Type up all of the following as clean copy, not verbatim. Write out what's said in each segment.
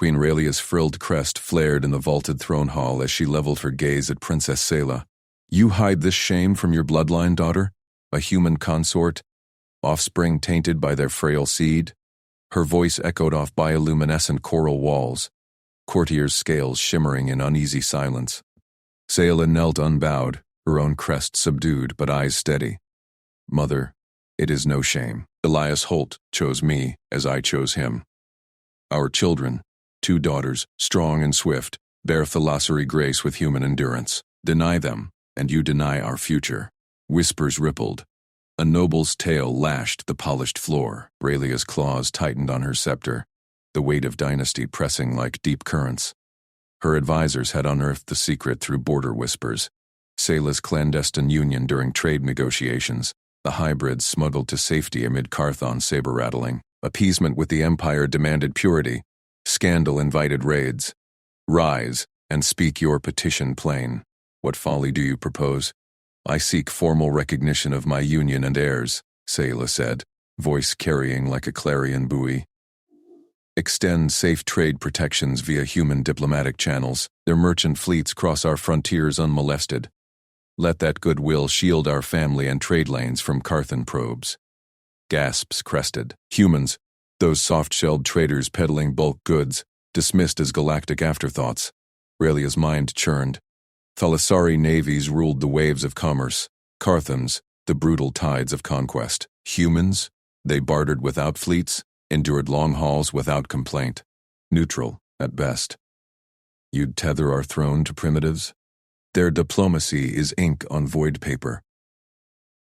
Queen Raelia's frilled crest flared in the vaulted throne hall as she leveled her gaze at Princess Sayla. You hide this shame from your bloodline, daughter? A human consort? Offspring tainted by their frail seed? Her voice echoed off bioluminescent coral walls, courtiers' scales shimmering in uneasy silence. Sayla knelt unbowed, her own crest subdued but eyes steady. Mother, it is no shame. Elias Holt chose me as I chose him. Our children, 2 daughters, strong and swift, bear thalassary grace with human endurance. Deny them, and you deny our future. Whispers rippled. A noble's tail lashed the polished floor. Raelia's claws tightened on her scepter, the weight of dynasty pressing like deep currents. Her advisors had unearthed the secret through border whispers. Sayla's clandestine union during trade negotiations, the hybrids smuggled to safety amid Carthon's saber-rattling. Appeasement with the Empire demanded purity. Scandal invited raids. Rise, and speak your petition plain. What folly do you propose? I seek formal recognition of my union and heirs, Sayla said, voice carrying like a clarion buoy. Extend safe trade protections via human diplomatic channels. Their merchant fleets cross our frontiers unmolested. Let that goodwill shield our family and trade lanes from Carthan probes. Gasps crested. Humans, those soft-shelled traders peddling bulk goods, dismissed as galactic afterthoughts. Raelia's mind churned. Thalassari navies ruled the waves of commerce. Carthans, the brutal tides of conquest. Humans, they bartered without fleets, endured long hauls without complaint. Neutral, at best. You'd tether our throne to primitives? Their diplomacy is ink on void paper.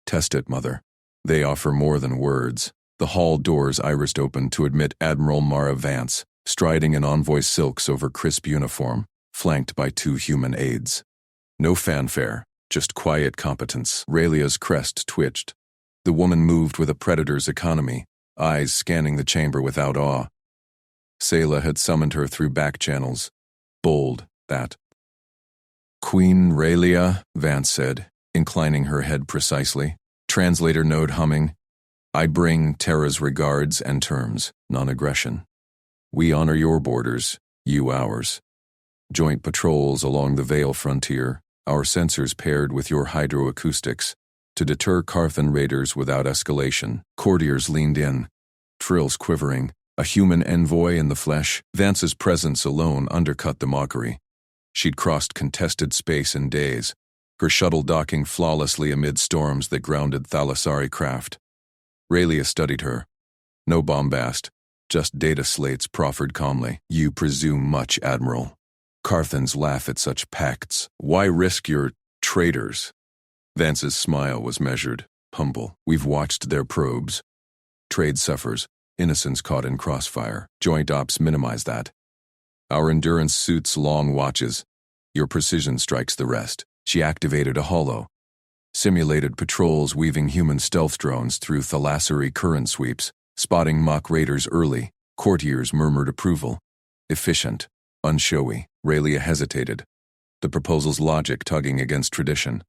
Test it, Mother. They offer more than words. The hall doors irised open to admit Admiral Mara Vance, striding in envoy silks over crisp uniform, flanked by 2 human aides. No fanfare, just quiet competence. Raelia's crest twitched. The woman moved with a predator's economy, eyes scanning the chamber without awe. Sayla had summoned her through back channels. Bold, that. Queen Raelia, Vance said, inclining her head precisely. Translator node humming. I bring Terra's regards and terms, non-aggression. We honor your borders, you ours. Joint patrols along the Vale frontier, our sensors paired with your hydroacoustics, to deter Carthan raiders without escalation. Courtiers leaned in, frills quivering, a human envoy in the flesh. Vance's presence alone undercut the mockery. She'd crossed contested space in days, her shuttle docking flawlessly amid storms that grounded Thalassari craft. Raelia studied her. No bombast, just data slates proffered calmly. You presume much, Admiral. Carthans laugh at such pacts. Why risk your traitors? Vance's smile was measured, humble. We've watched their probes. Trade suffers, innocence caught in crossfire. Joint ops minimize that. Our endurance suits long watches. Your precision strikes the rest. She activated a holo. Simulated patrols weaving human stealth drones through thalassary current sweeps, spotting mock raiders early. Courtiers murmured approval. Efficient, unshowy. Raelia hesitated, the proposal's logic tugging against tradition.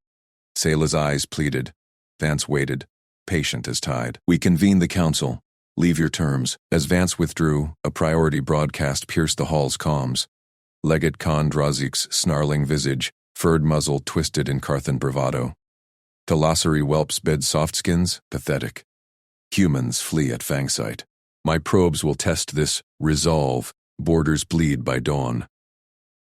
Sayla's eyes pleaded. Vance waited, patient as tide. We convene the council. Leave your terms. As Vance withdrew, a priority broadcast pierced the hall's comms. Legate Khan Drazik's snarling visage, furred muzzle twisted in Carthan bravado. Thalassari whelps bed softskins, pathetic. Humans flee at fangsight. My probes will test this resolve. Borders bleed by dawn.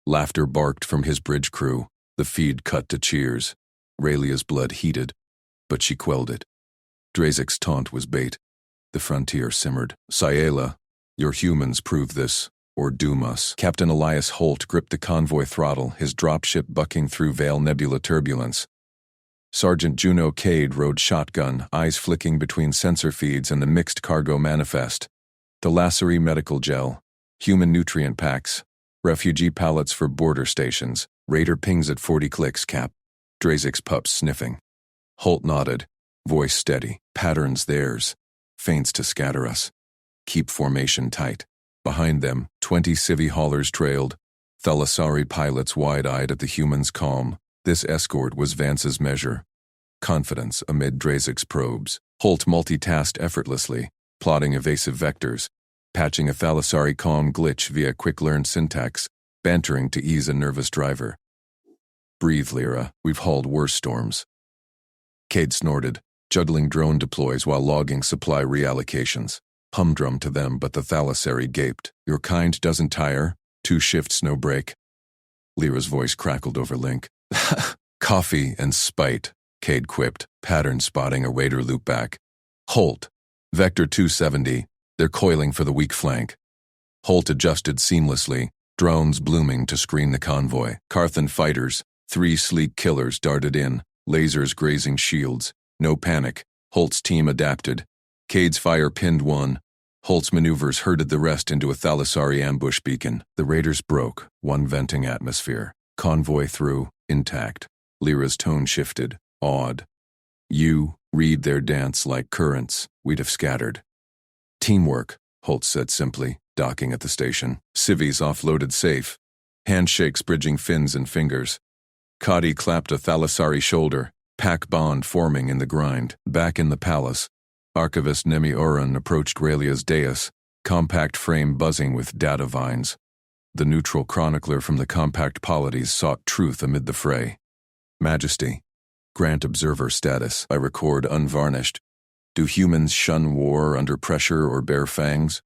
Laughter barked from his bridge crew, the feed cut to cheers. Raelia's blood heated, but she quelled it. Drazik's taunt was bait. The frontier simmered. Sayla, your humans prove this, or doom us. Captain Elias Holt gripped the convoy throttle, his dropship bucking through Vale Nebula turbulence. Sergeant Juno Cade rode shotgun, eyes flicking between sensor feeds and the mixed cargo manifest. Thalassari medical gel, human nutrient packs, refugee pallets for border stations. Raider pings at 40 clicks, Cap. Drazik's pups sniffing. Holt nodded, voice steady. Patterns theirs. Feints to scatter us. Keep formation tight. Behind them, 20 civvy haulers trailed. Thalassari pilots wide-eyed at the humans' calm. This escort was Vance's measure. Confidence amid Drazik's probes. Holt multitasked effortlessly, plotting evasive vectors. patching a Thalassari comm glitch via quick-learned syntax, bantering to ease a nervous driver. Breathe, Lyra, we've hauled worse storms. Cade snorted, juggling drone deploys while logging supply reallocations. Humdrum to them, but the Thalassari gaped. Your kind doesn't tire? 2 shifts, no break. Lyra's voice crackled over link. Coffee and spite, Cade quipped, pattern spotting a raider loopback. Holt. Vector 270. They're coiling for the weak flank. Holt adjusted seamlessly, drones blooming to screen the convoy. Carthan fighters, 3 sleek killers darted in, lasers grazing shields. No panic. Holt's team adapted. Cade's fire pinned one. Holt's maneuvers herded the rest into a Thalassari ambush beacon. The raiders broke, one venting atmosphere. Convoy through, intact. Lyra's tone shifted, awed. You read their dance like currents. We'd have scattered. Teamwork, Holt said simply, docking at the station. Civvies offloaded safe. Handshakes bridging fins and fingers. Kadi clapped a Thalassari shoulder, pack bond forming in the grind. Back in the palace, Archivist Nemi Oran approached Raelia's dais, compact frame buzzing with data vines. The neutral chronicler from the compact polities sought truth amid the fray. Majesty, grant observer status. I record unvarnished. Do humans shun war under pressure or bare fangs?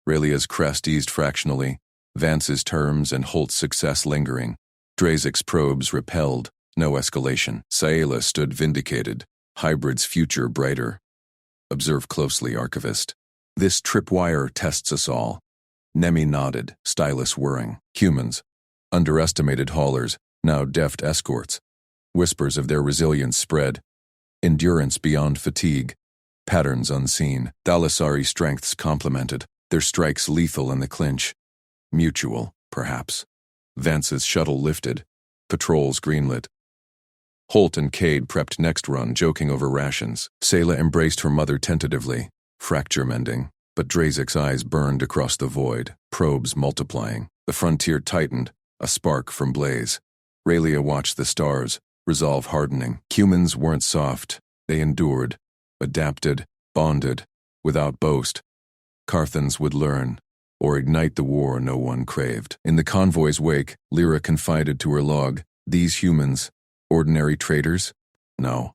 Raelia's crest eased fractionally, Vance's terms and Holt's success lingering. Drazik's probes repelled, no escalation. Saela stood vindicated, hybrid's future brighter. Observe closely, Archivist. This tripwire tests us all. Nemi nodded, stylus whirring. Humans, underestimated haulers, now deft escorts. Whispers of their resilience spread. Endurance beyond fatigue. Patterns unseen. Thalassari strengths complemented. Their strikes lethal in the clinch. Mutual, perhaps. Vance's shuttle lifted. Patrols greenlit. Holt and Cade prepped next run, joking over rations. Sayla embraced her mother tentatively, fracture mending, but Drazik's eyes burned across the void, probes multiplying. The frontier tightened, a spark from blaze. Raelia watched the stars, resolve hardening. Humans weren't soft. They endured, adapted, bonded, without boast. Carthans would learn, or ignite the war no one craved. In the convoy's wake, Lyra confided to her log, these humans, ordinary traders? No.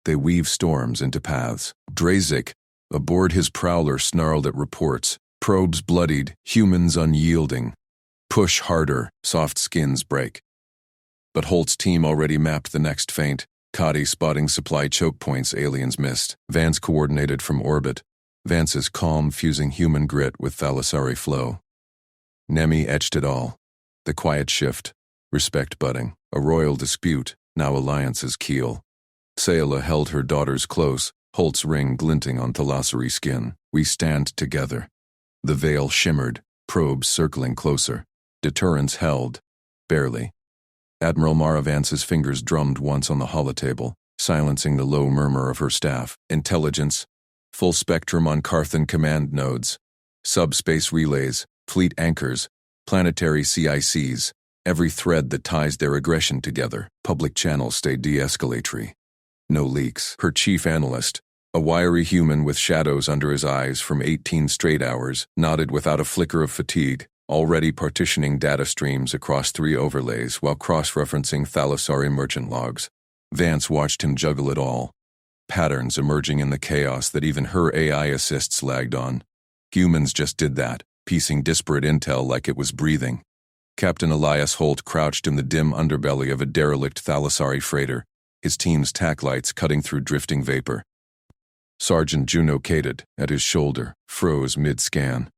They weave storms into paths. Drazik, aboard his prowler, snarled at reports. Probes bloodied, humans unyielding. Push harder, soft skins break. But Holt's team already mapped the next feint. Kadi spotting supply choke points aliens missed. Vance coordinated from orbit. Vance's calm fusing human grit with Thalassari flow. Nemi etched it all. The quiet shift. Respect budding. A royal dispute, now alliance's keel. Sayla held her daughters close, Holt's ring glinting on Thalassari skin. We stand together. The veil shimmered, probes circling closer. Deterrence held. Barely. Admiral Mara Vance's fingers drummed once on the holotable, silencing the low murmur of her staff. Intelligence. Full spectrum on Carthan command nodes. Subspace relays, fleet anchors, planetary CICs. Every thread that ties their aggression together. Public channels stay de-escalatory. No leaks. Her chief analyst, a wiry human with shadows under his eyes from 18 straight hours, nodded without a flicker of fatigue, already partitioning data streams across 3 overlays while cross-referencing Thalassari merchant logs. Vance watched him juggle it all. Patterns emerging in the chaos that even her AI assists lagged on. Humans just did that, piecing disparate intel like it was breathing. Captain Elias Holt crouched in the dim underbelly of a derelict Thalassari freighter, his team's tack lights cutting through drifting vapor. Sergeant Juno Kaded, at his shoulder, froze mid-scan,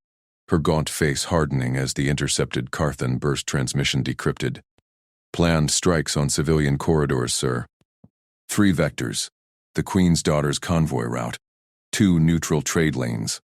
her gaunt face hardening as the intercepted Carthan burst transmission decrypted. Planned strikes on civilian corridors, sir. 3 vectors. The Queen's Daughter's convoy route. 2 neutral trade lanes.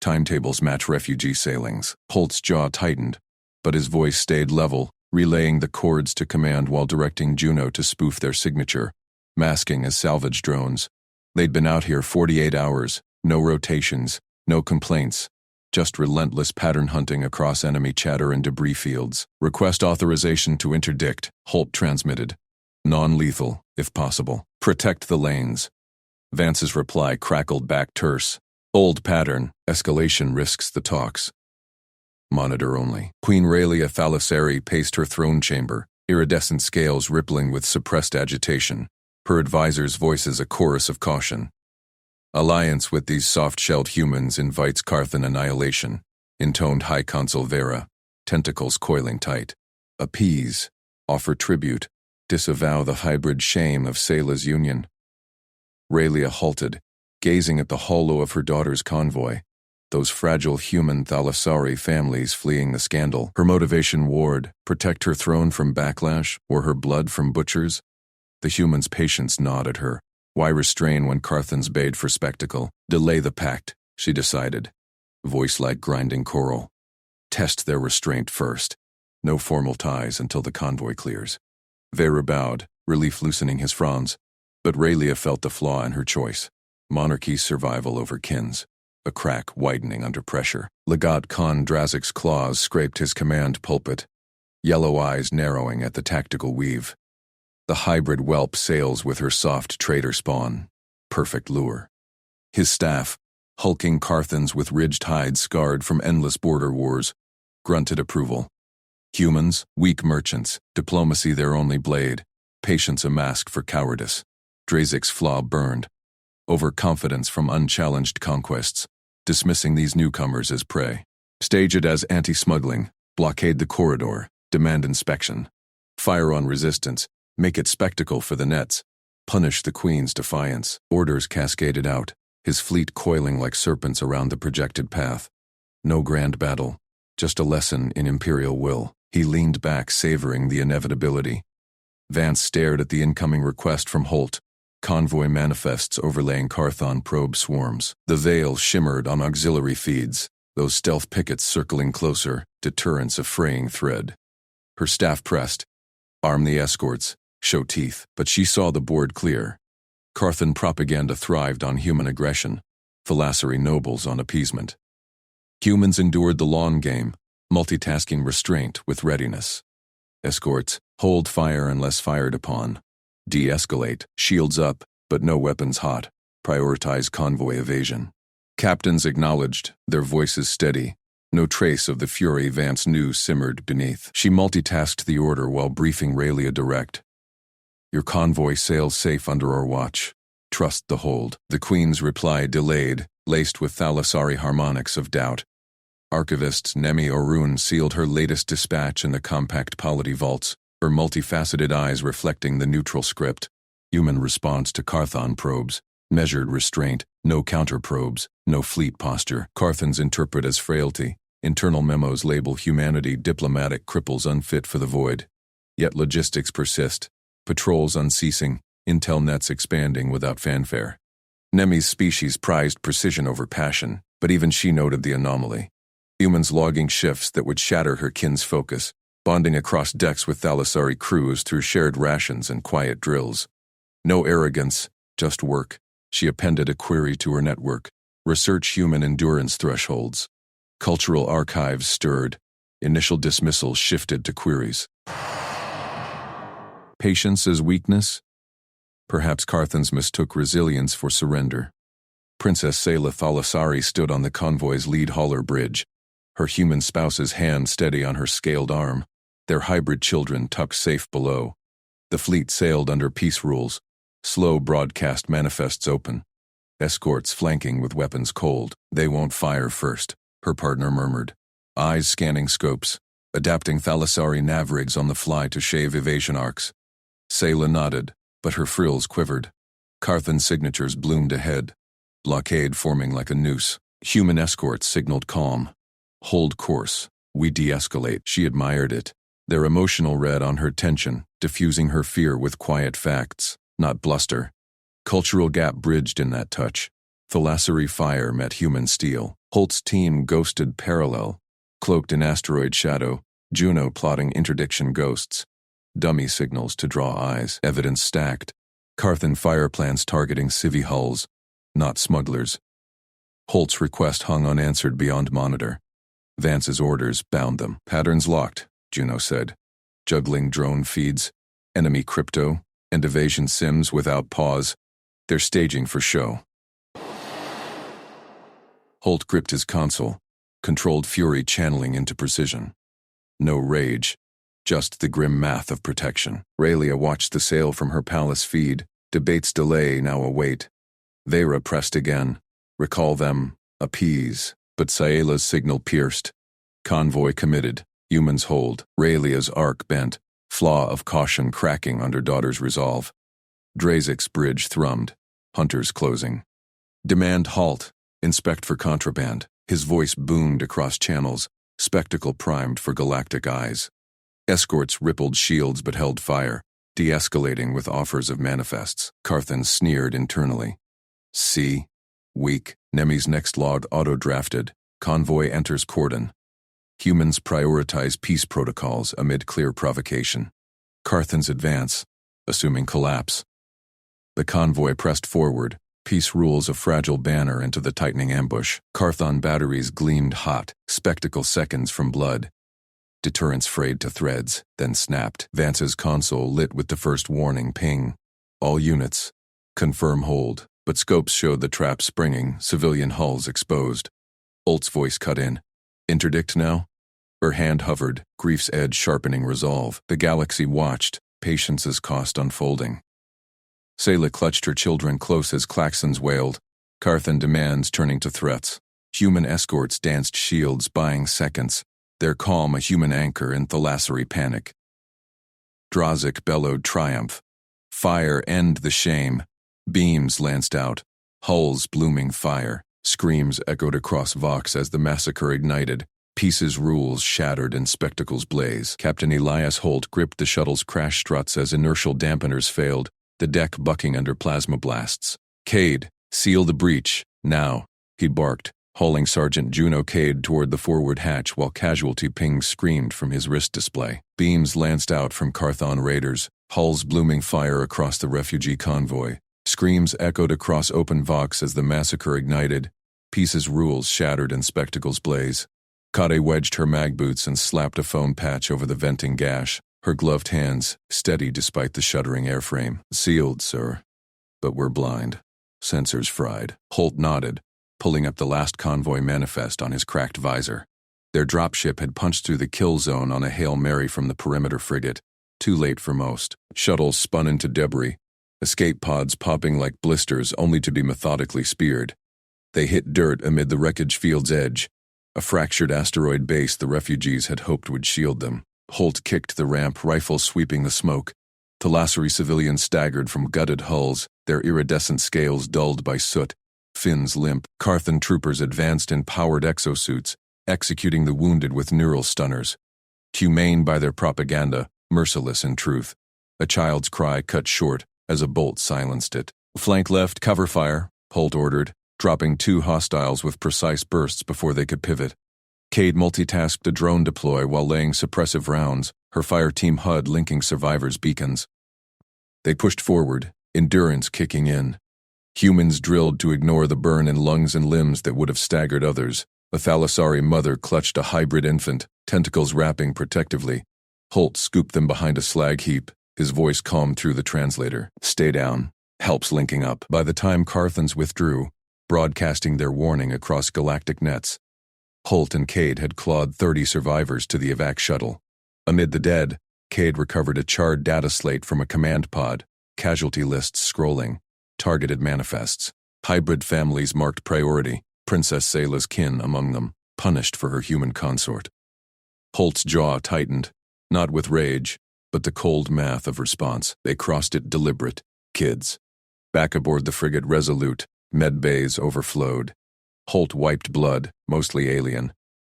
Timetables match refugee sailings. Holt's jaw tightened, but his voice stayed level, relaying the chords to command while directing Juno to spoof their signature, masking as salvage drones. They'd been out here 48 hours, no rotations, no complaints, just relentless pattern hunting across enemy chatter and debris fields. Request authorization to interdict, Holt transmitted. Non-lethal, if possible. Protect the lanes. Vance's reply crackled back terse. Old pattern. Escalation risks the talks. Monitor only. Queen Raylia Thalassari paced her throne chamber, iridescent scales rippling with suppressed agitation, her advisor's voices a chorus of caution. Alliance with these soft-shelled humans invites Carthan annihilation, intoned High Consul Vera, tentacles coiling tight. Appease, offer tribute, disavow the hybrid shame of Sayla's union. Raylia halted, gazing at the hollow of her daughter's convoy, those fragile human Thalassari families fleeing the scandal. Her motivation warred, protect her throne from backlash, or her blood from butchers? The human's patience gnawed at her. Why restrain when Carthans bade for spectacle? Delay the pact, she decided, voice like grinding coral. Test their restraint first. No formal ties until the convoy clears. Vera bowed, relief loosening his fronds, but Raylia felt the flaw in her choice. Monarchy's survival over kins. A crack widening under pressure. Legat Khan Drazik's claws scraped his command pulpit, yellow eyes narrowing at the tactical weave. The hybrid whelp sails with her soft traitor spawn. Perfect lure. His staff, hulking Carthans with ridged hides scarred from endless border wars, grunted approval. Humans, weak merchants, diplomacy their only blade, patience a mask for cowardice. Drazik's flaw burned. Overconfidence from unchallenged conquests, dismissing these newcomers as prey. Stage it as anti-smuggling, blockade the corridor, demand inspection. Fire on resistance, make it spectacle for the nets. Punish the Queen's defiance. Orders cascaded out, his fleet coiling like serpents around the projected path. No grand battle, just a lesson in imperial will. He leaned back, savoring the inevitability. Vance stared at the incoming request from Holt. Convoy manifests overlaying Carthon probe swarms. The veil shimmered on auxiliary feeds, those stealth pickets circling closer, deterrence a fraying thread. Her staff pressed. Arm the escorts, show teeth. But she saw the board clear. Carthan propaganda thrived on human aggression, Thalassari nobles on appeasement. Humans endured the long game, multitasking restraint with readiness. Escorts, hold fire unless fired upon. De-escalate, shields up, but no weapons hot. Prioritize convoy evasion. Captains acknowledged, their voices steady. No trace of the fury Vance knew simmered beneath. She multitasked the order while briefing Raylia direct. Your convoy sails safe under our watch. Trust the hold. The Queen's reply delayed, laced with Thalassari harmonics of doubt. Archivist Nemi Orun sealed her latest dispatch in the compact polity vaults, her multifaceted eyes reflecting the neutral script. Human response to Carthon probes. Measured restraint, no counter-probes, no fleet posture. Carthans interpret as frailty. Internal memos label humanity diplomatic cripples unfit for the void. Yet logistics persist. Patrols unceasing, intel nets expanding without fanfare. Nemi's species prized precision over passion, but even she noted the anomaly. Humans logging shifts that would shatter her kin's focus, bonding across decks with Thalassari crews through shared rations and quiet drills. No arrogance, just work. She appended a query to her network. Research human endurance thresholds. Cultural archives stirred. Initial dismissals shifted to queries. Patience as weakness? Perhaps Carthans mistook resilience for surrender. Princess Sayla Thalassari stood on the convoy's lead hauler bridge, her human spouse's hand steady on her scaled arm, their hybrid children tucked safe below. The fleet sailed under peace rules, slow broadcast manifests open. Escorts flanking with weapons cold. They won't fire first, her partner murmured. Eyes scanning scopes, adapting Thalassari nav rigs on the fly to shave evasion arcs. Sayla nodded, but her frills quivered. Carthan signatures bloomed ahead, blockade forming like a noose. Human escorts signaled calm. Hold course, we de-escalate. She admired it. Their emotional read on her tension, diffusing her fear with quiet facts, not bluster. Cultural gap bridged in that touch. Thalassari fire met human steel. Holt's team ghosted parallel. Cloaked in asteroid shadow, Juno plotting interdiction ghosts. Dummy signals to draw eyes. Evidence stacked. Carthan fire plans targeting civvy hulls, not smugglers. Holt's request hung unanswered beyond monitor. Vance's orders bound them. Patterns locked, Juno said. Juggling drone feeds, enemy crypto, and evasion sims without pause. They're staging for show. Holt gripped his console, controlled fury channeling into precision. No rage, just the grim math of protection. Raylia watched the sail from her palace feed, debates delay now await. Vera pressed again. Recall them, appease. But Saela's signal pierced. Convoy committed, humans hold. Raylia's arc bent, flaw of caution cracking under daughter's resolve. Drazik's bridge thrummed, hunters closing. Demand halt, inspect for contraband. His voice boomed across channels, spectacle primed for galactic eyes. Escorts rippled shields but held fire, de-escalating with offers of manifests. Carthan sneered internally. See? Weak. Nemi's next log auto-drafted. Convoy enters cordon. Humans prioritize peace protocols amid clear provocation. Carthan's advance, assuming collapse. The convoy pressed forward, peace rules a fragile banner into the tightening ambush. Carthon batteries gleamed hot, spectacle seconds from blood. Deterrence frayed to threads, then snapped. Vance's console lit with the first warning ping. All units, confirm hold. But scopes showed the trap springing, civilian hulls exposed. Holt's voice cut in. Interdict now? Her hand hovered, grief's edge sharpening resolve. The galaxy watched, patience's cost unfolding. Sayla clutched her children close as klaxons wailed. Carthan demands turning to threats. Human escorts danced shields, buying seconds, their calm a human anchor in thalassary panic. Drazik bellowed triumph. Fire, end the shame. Beams lanced out, hulls blooming fire. Screams echoed across Vox as the massacre ignited. Peace's rules shattered and spectacles blaze. Captain Elias Holt gripped the shuttle's crash struts as inertial dampeners failed, the deck bucking under plasma blasts. Cade, seal the breach, now, he barked, hauling Sergeant Juno Cade toward the forward hatch while casualty pings screamed from his wrist display. Beams lanced out from Carthon raiders, hulls blooming fire across the refugee convoy. Screams echoed across open Vox as the massacre ignited. Peace's rules shattered and spectacles blaze. Kade wedged her mag boots and slapped a foam patch over the venting gash, her gloved hands steady despite the shuddering airframe. Sealed, sir. But we're blind. Sensors fried. Holt nodded, pulling up the last convoy manifest on his cracked visor. Their dropship had punched through the kill zone on a Hail Mary from the perimeter frigate. Too late for most. Shuttles spun into debris. Escape pods popping like blisters only to be methodically speared. They hit dirt amid the wreckage field's edge, a fractured asteroid base the refugees had hoped would shield them. Holt kicked the ramp, rifle sweeping the smoke. Thalassary civilians staggered from gutted hulls, their iridescent scales dulled by soot, fins limp. Carthan troopers advanced in powered exosuits, executing the wounded with neural stunners. Humane by their propaganda, merciless in truth. A child's cry cut short as a bolt silenced it. Flank left, cover fire, Holt ordered, dropping 2 hostiles with precise bursts before they could pivot. Cade multitasked a drone deploy while laying suppressive rounds, her fire team HUD linking survivors' beacons. They pushed forward, endurance kicking in. Humans drilled to ignore the burn in lungs and limbs that would have staggered others. A thalassary mother clutched a hybrid infant, tentacles wrapping protectively. Holt scooped them behind a slag heap, his voice calmed through the translator. Stay down. Help's linking up. By the time Carthans withdrew, broadcasting their warning across galactic nets, Holt and Cade had clawed 30 survivors to the evac shuttle. Amid the dead, Cade recovered a charred data slate from a command pod, casualty lists scrolling, targeted manifests. Hybrid families marked priority, Princess Sayla's kin among them, punished for her human consort. Holt's jaw tightened, not with rage, but the cold math of response. They crossed it deliberate. Kids. Back aboard the frigate Resolute, med bays overflowed. Holt wiped blood, mostly alien,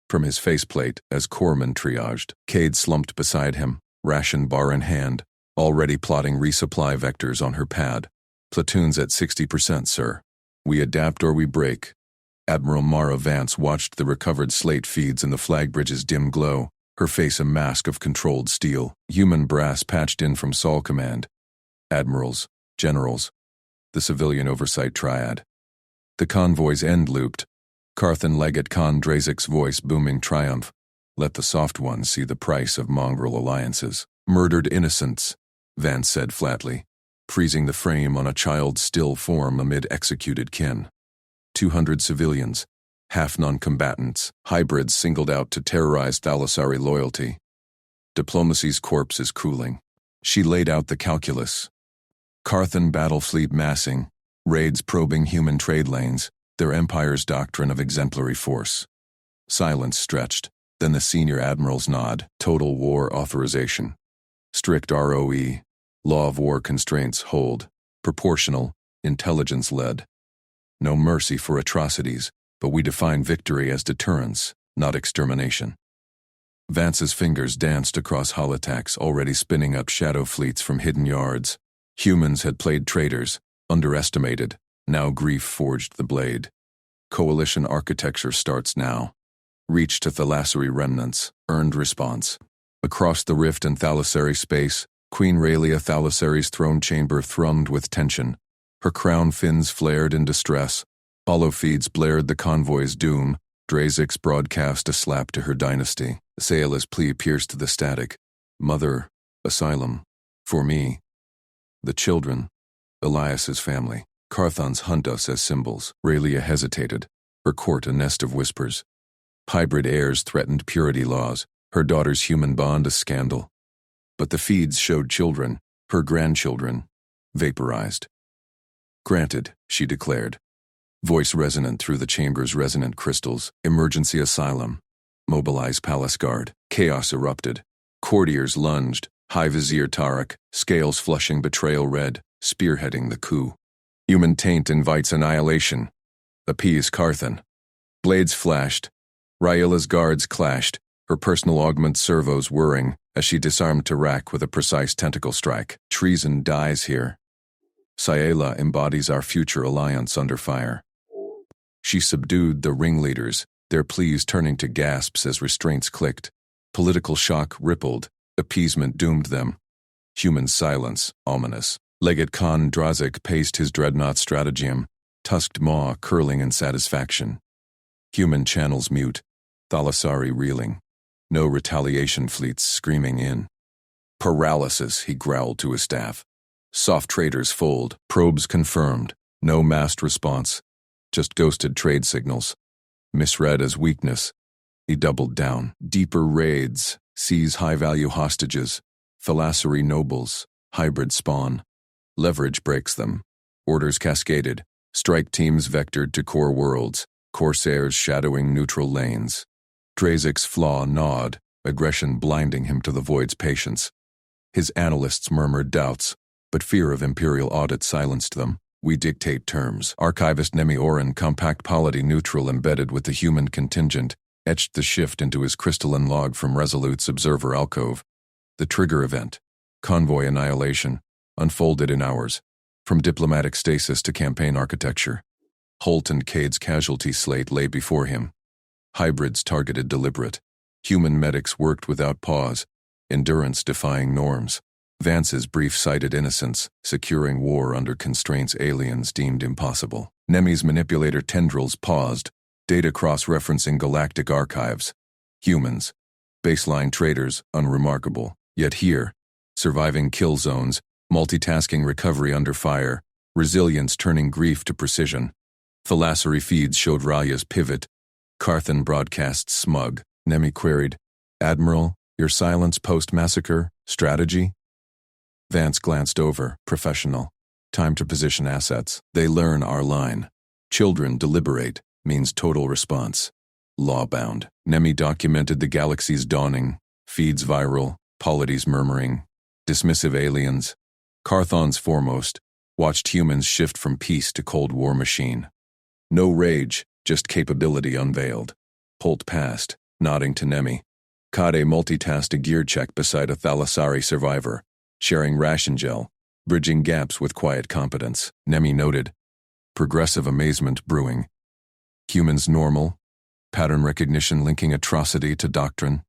from his faceplate as corpsmen triaged. Cade slumped beside him, ration bar in hand, already plotting resupply vectors on her pad. Platoons at 60%, sir. We adapt or we break. Admiral Mara Vance watched the recovered slate feeds in the flag bridge's dim glow, her face a mask of controlled steel. Human brass patched in from Sol Command. Admirals, generals, the civilian oversight triad. The convoy's end looped. Carthan Legate Khan Drazik's voice booming triumph. Let the soft ones see the price of mongrel alliances. Murdered innocents, Vance said flatly, freezing the frame on a child's still form amid executed kin. 200 civilians, half non-combatants, hybrids singled out to terrorize Thalassari loyalty. Diplomacy's corpse is cooling. She laid out the calculus. Carthan battle fleet massing, raids probing human trade lanes, their empire's doctrine of exemplary force. Silence stretched, then the senior admiral's nod, total war authorization. Strict ROE, law of war constraints hold, proportional, intelligence-led. No mercy for atrocities, but we define victory as deterrence, not extermination. Vance's fingers danced across holotacs already spinning up shadow fleets from hidden yards. Humans had played traitors, underestimated, now grief forged the blade. Coalition architecture starts now. Reach to Thalassari remnants, earned response. Across the rift in Thalassari space, Queen Raylia Thalassari's throne chamber thrummed with tension. Her crown fins flared in distress. Holofeeds blared the convoy's doom. Drazix broadcast a slap to her dynasty. Sayala's plea pierced the static. Mother, asylum. For me. The children. Elias's family. Carthons hunt us as symbols. Raylia hesitated. Her court a nest of whispers. Hybrid heirs threatened purity laws. Her daughter's human bond a scandal. But the feeds showed children, her grandchildren, vaporized. Granted, she declared. Voice resonant through the chamber's resonant crystals. Emergency asylum. Mobilize palace guard. Chaos erupted. Courtiers lunged. High Vizier Tarek, scales flushing betrayal red, spearheading the coup. Human taint invites annihilation. Appease Carthan. Blades flashed. Railla's guards clashed, her personal augment servos whirring as she disarmed Tarak with a precise tentacle strike. Treason dies here. Sayala embodies our future alliance under fire. She subdued the ringleaders, their pleas turning to gasps as restraints clicked. Political shock rippled, appeasement doomed them. Human silence, ominous. Legate Khan Drazik paced his dreadnought stratagem, tusked maw curling in satisfaction. Human channels mute, Thalassari reeling. No retaliation fleets screaming in. Paralysis, he growled to his staff. Soft traders fold, probes confirmed, no massed response. Just ghosted trade signals. Misread as weakness. He doubled down. Deeper raids, seize high-value hostages. Thalassari nobles, hybrid spawn. Leverage breaks them. Orders cascaded. Strike teams vectored to core worlds. Corsairs shadowing neutral lanes. Drazix's flaw gnawed, aggression blinding him to the void's patience. His analysts murmured doubts, but fear of imperial audit silenced them. We dictate terms. Archivist Nemi Oren, compact polity neutral embedded with the human contingent, etched the shift into his crystalline log from Resolute's observer alcove. The trigger event, convoy annihilation, unfolded in hours, from diplomatic stasis to campaign architecture. Holt and Cade's casualty slate lay before him. Hybrids targeted deliberate. Human medics worked without pause, endurance defying norms. Vance's brief-sighted innocence, securing war under constraints aliens deemed impossible. Nemi's manipulator tendrils paused, data cross-referencing galactic archives. Humans, baseline traders, unremarkable. Yet here, surviving kill zones, multitasking recovery under fire, resilience turning grief to precision. Thalassari feeds showed Rayya's pivot. Carthan broadcast smug. Nemi queried, Admiral, your silence post-massacre, strategy? Vance glanced over, professional. Time to position assets. They learn our line. Children deliberate, means total response. Law-bound. Nemi documented the galaxy's dawning, feeds viral, polities murmuring. Dismissive aliens. Carthon's foremost, watched humans shift from peace to Cold War machine. No rage, just capability unveiled. Holt passed, nodding to Nemi. Kade multitasked a gear check beside a Thalassari survivor, sharing ration gel, bridging gaps with quiet competence. Nemi noted, progressive amazement brewing. Humans normal, pattern recognition linking atrocity to doctrine,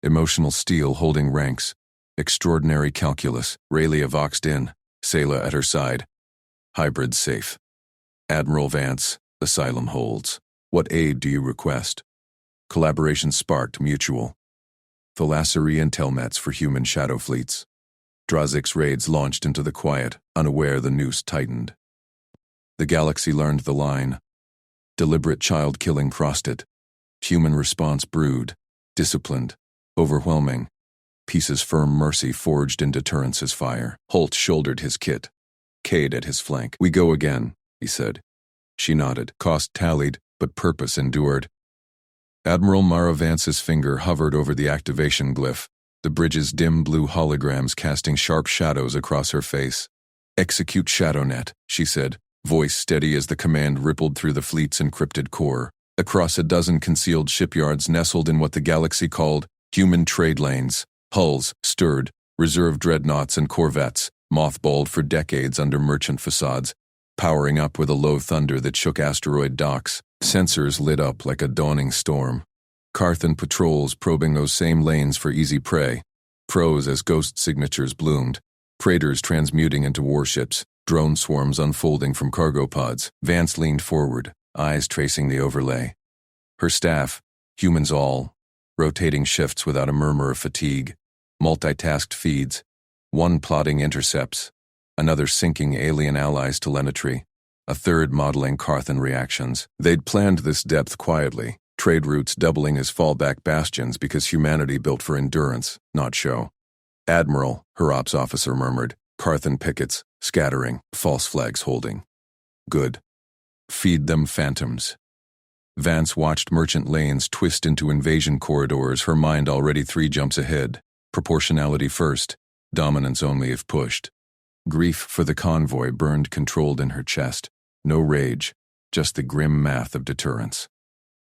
emotional steel holding ranks, extraordinary calculus. Raylia voxed in, Sayla at her side. Hybrid safe. Admiral Vance, asylum holds. What aid do you request? Collaboration sparked mutual. Thalassari intel mets for human shadow fleets. Drazix's raids launched into the quiet, unaware the noose tightened. The galaxy learned the line. Deliberate child-killing prostate. Human response brewed. Disciplined. Overwhelming. Peace's firm mercy forged in deterrence as fire. Holt shouldered his kit. Cade at his flank. "We go again," he said. She nodded. Cost tallied, but purpose endured. Admiral Mara Vance's finger hovered over the activation glyph, the bridge's dim blue holograms casting sharp shadows across her face. "Execute ShadowNet," she said, voice steady as the command rippled through the fleet's encrypted core. Across a dozen concealed shipyards nestled in what the galaxy called human trade lanes, hulls stirred, reserve dreadnoughts and corvettes, mothballed for decades under merchant facades, powering up with a low thunder that shook asteroid docks. Sensors lit up like a dawning storm. Carthan patrols probing those same lanes for easy prey. Pros as ghost signatures bloomed. Praetors transmuting into warships. Drone swarms unfolding from cargo pods. Vance leaned forward, eyes tracing the overlay. Her staff, humans all, rotating shifts without a murmur of fatigue. Multitasked feeds. One plotting intercepts. Another syncing alien allies' telemetry. A third modeling Carthan reactions. They'd planned this depth quietly, trade routes doubling as fallback bastions because humanity built for endurance, not show. "Admiral," her ops officer murmured. "Carthan pickets, scattering, false flags holding." "Good. Feed them phantoms." Vance watched merchant lanes twist into invasion corridors, her mind already 3 jumps ahead. Proportionality first, dominance only if pushed. Grief for the convoy burned controlled in her chest. No rage, just the grim math of deterrence.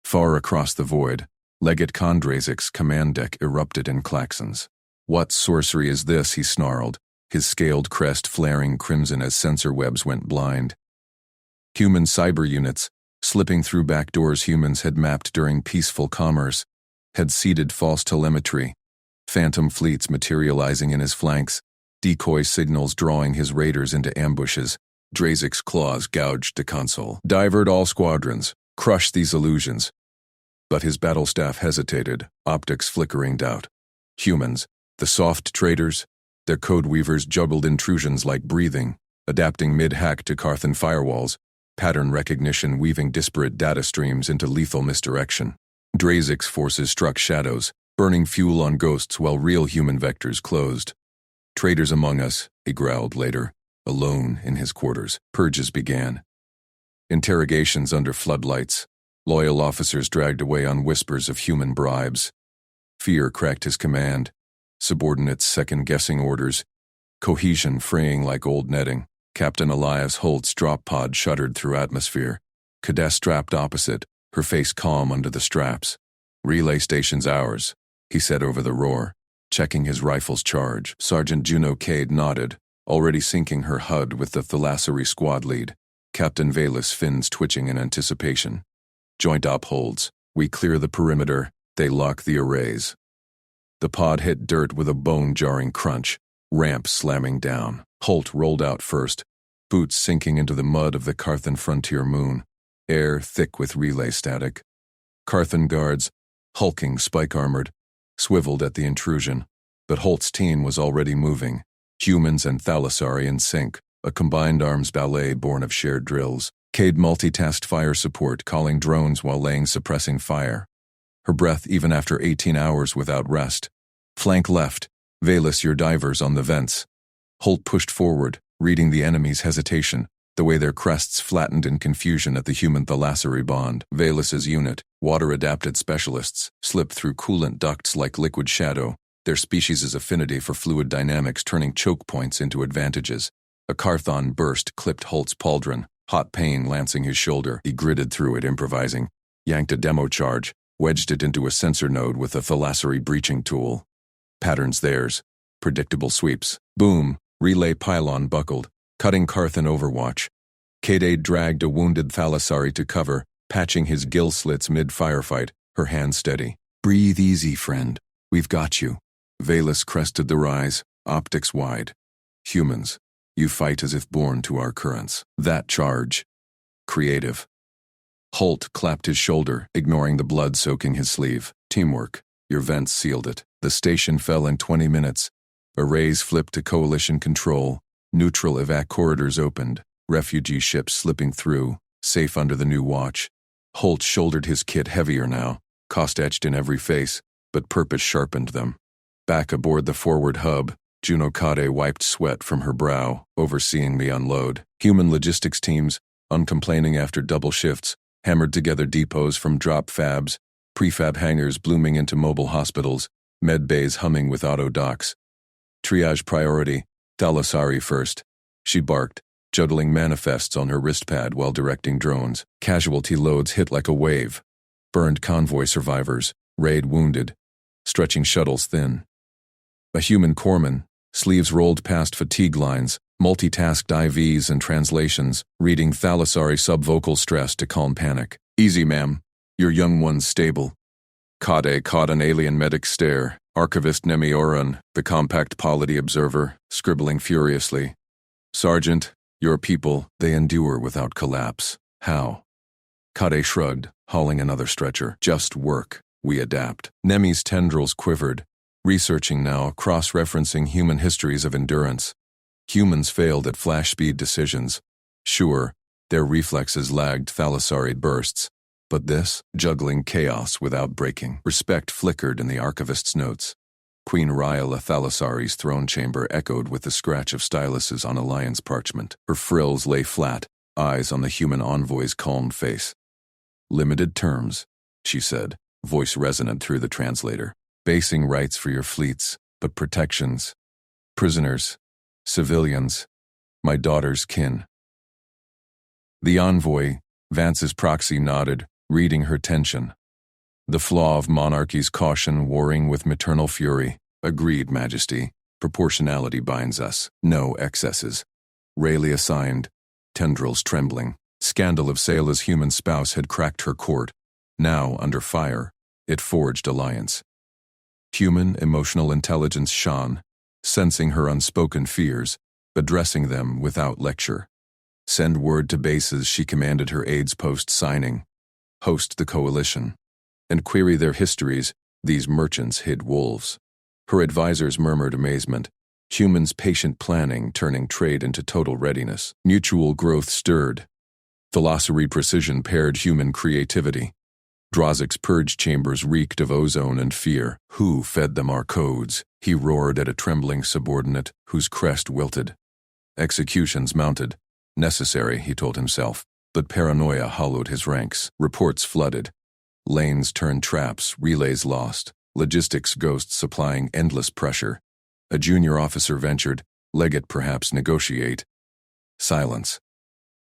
Far across the void, Legate Kondrazik's command deck erupted in claxons. "What sorcery is this?" he snarled, his scaled crest flaring crimson as sensor webs went blind. Human cyber units, slipping through back doors humans had mapped during peaceful commerce, had seeded false telemetry. Phantom fleets materializing in his flanks, decoy signals drawing his raiders into ambushes. Drazik's claws gouged the console. "Divert all squadrons. Crush these illusions." But his battle staff hesitated, optics flickering doubt. Humans, the soft traders, their code weavers juggled intrusions like breathing, adapting mid-hack to Carthan firewalls, pattern recognition weaving disparate data streams into lethal misdirection. Drazik's forces struck shadows, burning fuel on ghosts while real human vectors closed. "Traitors among us," he growled later, alone in his quarters. Purges began. Interrogations under floodlights. Loyal officers dragged away on whispers of human bribes. Fear cracked his command. Subordinates second-guessing orders. Cohesion fraying like old netting. Captain Elias Holt's drop pod shuddered through atmosphere. Cadet strapped opposite, her face calm under the straps. "Relay station's ours," he said over the roar, checking his rifle's charge. Sergeant Juno Cade nodded, already syncing her HUD with the Thalassery squad lead. Captain Valus' fins twitching in anticipation. "Joint op holds. We clear the perimeter. They lock the arrays." The pod hit dirt with a bone-jarring crunch, ramp slamming down. Holt rolled out first, boots sinking into the mud of the Carthan frontier moon, air thick with relay static. Carthan guards, hulking spike-armored, swiveled at the intrusion, but Holt's team was already moving. Humans and Thalassari in sync, a combined arms ballet born of shared drills. Cade multitasked fire support, calling drones while laying suppressing fire. Her breath even after 18 hours without rest. "Flank left. Valus your divers on the vents." Holt pushed forward, reading the enemy's hesitation, the way their crests flattened in confusion at the human Thalassari bond. Valus's unit, water-adapted specialists, slipped through coolant ducts like liquid shadow, their species' affinity for fluid dynamics turning choke points into advantages. A Carthon burst clipped Holt's pauldron, hot pain lancing his shoulder. He gritted through it, improvising, yanked a demo charge, wedged it into a sensor node with a Thalassari breaching tool. Patterns theirs. Predictable sweeps. Boom, relay pylon buckled, cutting Carthan overwatch. Cade dragged a wounded Thalassari to cover, patching his gill slits mid-firefight, her hand steady. "Breathe easy, friend. We've got you." Valus crested the rise, optics wide. "Humans, you fight as if born to our currents." That charge. Creative. Holt clapped his shoulder, ignoring the blood soaking his sleeve. "Teamwork. Your vents sealed it." The station fell in 20 minutes. Arrays flipped to coalition control. Neutral evac corridors opened. Refugee ships slipping through, safe under the new watch. Holt shouldered his kit heavier now, cost etched in every face, but purpose sharpened them. Back aboard the forward hub, Juno Kade wiped sweat from her brow, overseeing the unload. Human logistics teams, uncomplaining after double shifts, hammered together depots from drop fabs, prefab hangars blooming into mobile hospitals, med bays humming with auto docks. Triage priority, Thalasari first. She barked, juggling manifests on her wristpad while directing drones. Casualty loads hit like a wave. Burned convoy survivors, raid wounded, stretching shuttles thin. A human corpsman, sleeves rolled past fatigue lines, multitasked IVs and translations, reading Thalasari subvocal stress to calm panic. Easy, ma'am. Your young one's stable. Kade caught an alien medic's stare. Archivist Nemi Oran, the compact polity observer, scribbling furiously. Sergeant, your people, they endure without collapse. How? Kade shrugged, hauling another stretcher. Just work. We adapt. Nemi's tendrils quivered, researching now, cross-referencing human histories of endurance. Humans failed at flash-speed decisions. Sure, their reflexes lagged Thalasari bursts, but this, juggling chaos without breaking. Respect flickered in the archivist's notes. Queen Ryala Thalasari's throne chamber echoed with the scratch of styluses on Alliance parchment. Her frills lay flat, eyes on the human envoy's calm face. Limited terms, she said, voice resonant through the translator. Basing rights for your fleets, but protections. Prisoners. Civilians. My daughter's kin. The envoy, Vance's proxy, nodded, reading her tension. The flaw of monarchy's caution warring with maternal fury. Agreed, Majesty. Proportionality binds us. No excesses. Rayleigh assigned. Tendrils trembling. Scandal of Sayla's human spouse had cracked her court. Now, under fire, it forged alliance. Human emotional intelligence shone, sensing her unspoken fears, addressing them without lecture. Send word to bases, she commanded her aides post-signing. Host the coalition. And query their histories, these merchants hid wolves. Her advisors murmured amazement. Humans' patient planning turning trade into total readiness. Mutual growth stirred. Philosophy precision paired human creativity. Drazik's purge chambers reeked of ozone and fear. Who fed them our codes? He roared at a trembling subordinate, whose crest wilted. Executions mounted. Necessary, he told himself, but paranoia hollowed his ranks. Reports flooded. Lanes turned traps, relays lost. Logistics ghosts supplying endless pressure. A junior officer ventured, legate perhaps negotiate. Silence.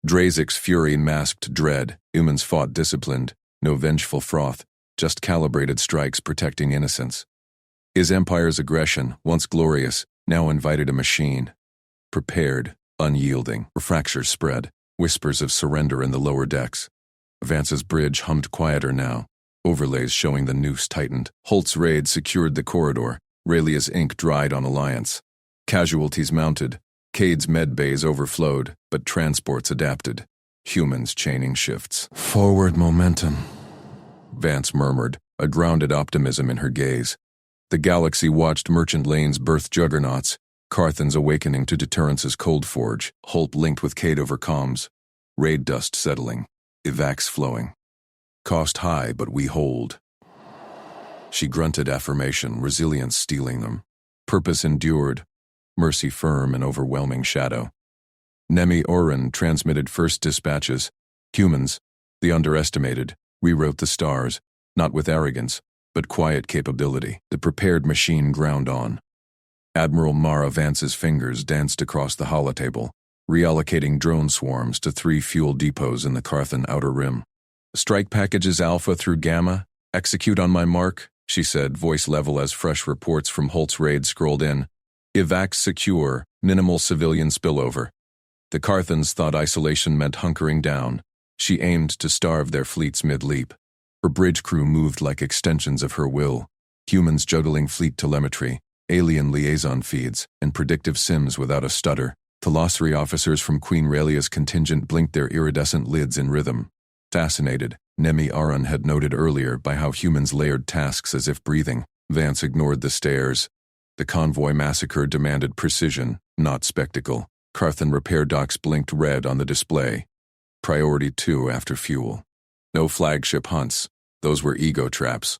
Drazik's fury masked dread. Humans fought disciplined. No vengeful froth, just calibrated strikes protecting innocence. His empire's aggression, once glorious, now invited a machine. Prepared, unyielding. Fractures spread, whispers of surrender in the lower decks. Vance's bridge hummed quieter now, overlays showing the noose tightened. Holt's raid secured the corridor. Rayleigh's ink dried on Alliance. Casualties mounted. Cade's med bays overflowed, but transports adapted. Humans chaining shifts. Forward momentum, Vance murmured, a grounded optimism in her gaze. The galaxy watched merchant lanes birth juggernauts, Carthens awakening to deterrence's cold forge. Holt linked with Cade over comms. Raid dust settling. Evacs flowing. Cost high, but we hold. She grunted affirmation, resilience stealing them. Purpose endured. Mercy firm in overwhelming shadow. Nemi Oran transmitted first dispatches. Humans, the underestimated, rewrote the stars, not with arrogance, but quiet capability. The prepared machine ground on. Admiral Mara Vance's fingers danced across the holotable, reallocating drone swarms to 3 fuel depots in the Carthan outer rim. Strike packages Alpha through Gamma, execute on my mark, she said, voice level as fresh reports from Holt's raid scrolled in. Evacs secure, minimal civilian spillover. The Carthans thought isolation meant hunkering down. She aimed to starve their fleets mid-leap. Her bridge crew moved like extensions of her will. Humans juggling fleet telemetry, alien liaison feeds, and predictive sims without a stutter. Philosophy officers from Queen Raelia's contingent blinked their iridescent lids in rhythm. Fascinated, Nemi Aran had noted earlier by how humans layered tasks as if breathing. Vance ignored the stares. The convoy massacre demanded precision, not spectacle. Carthan repair docks blinked red on the display. Priority 2 after fuel. No flagship hunts. Those were ego traps.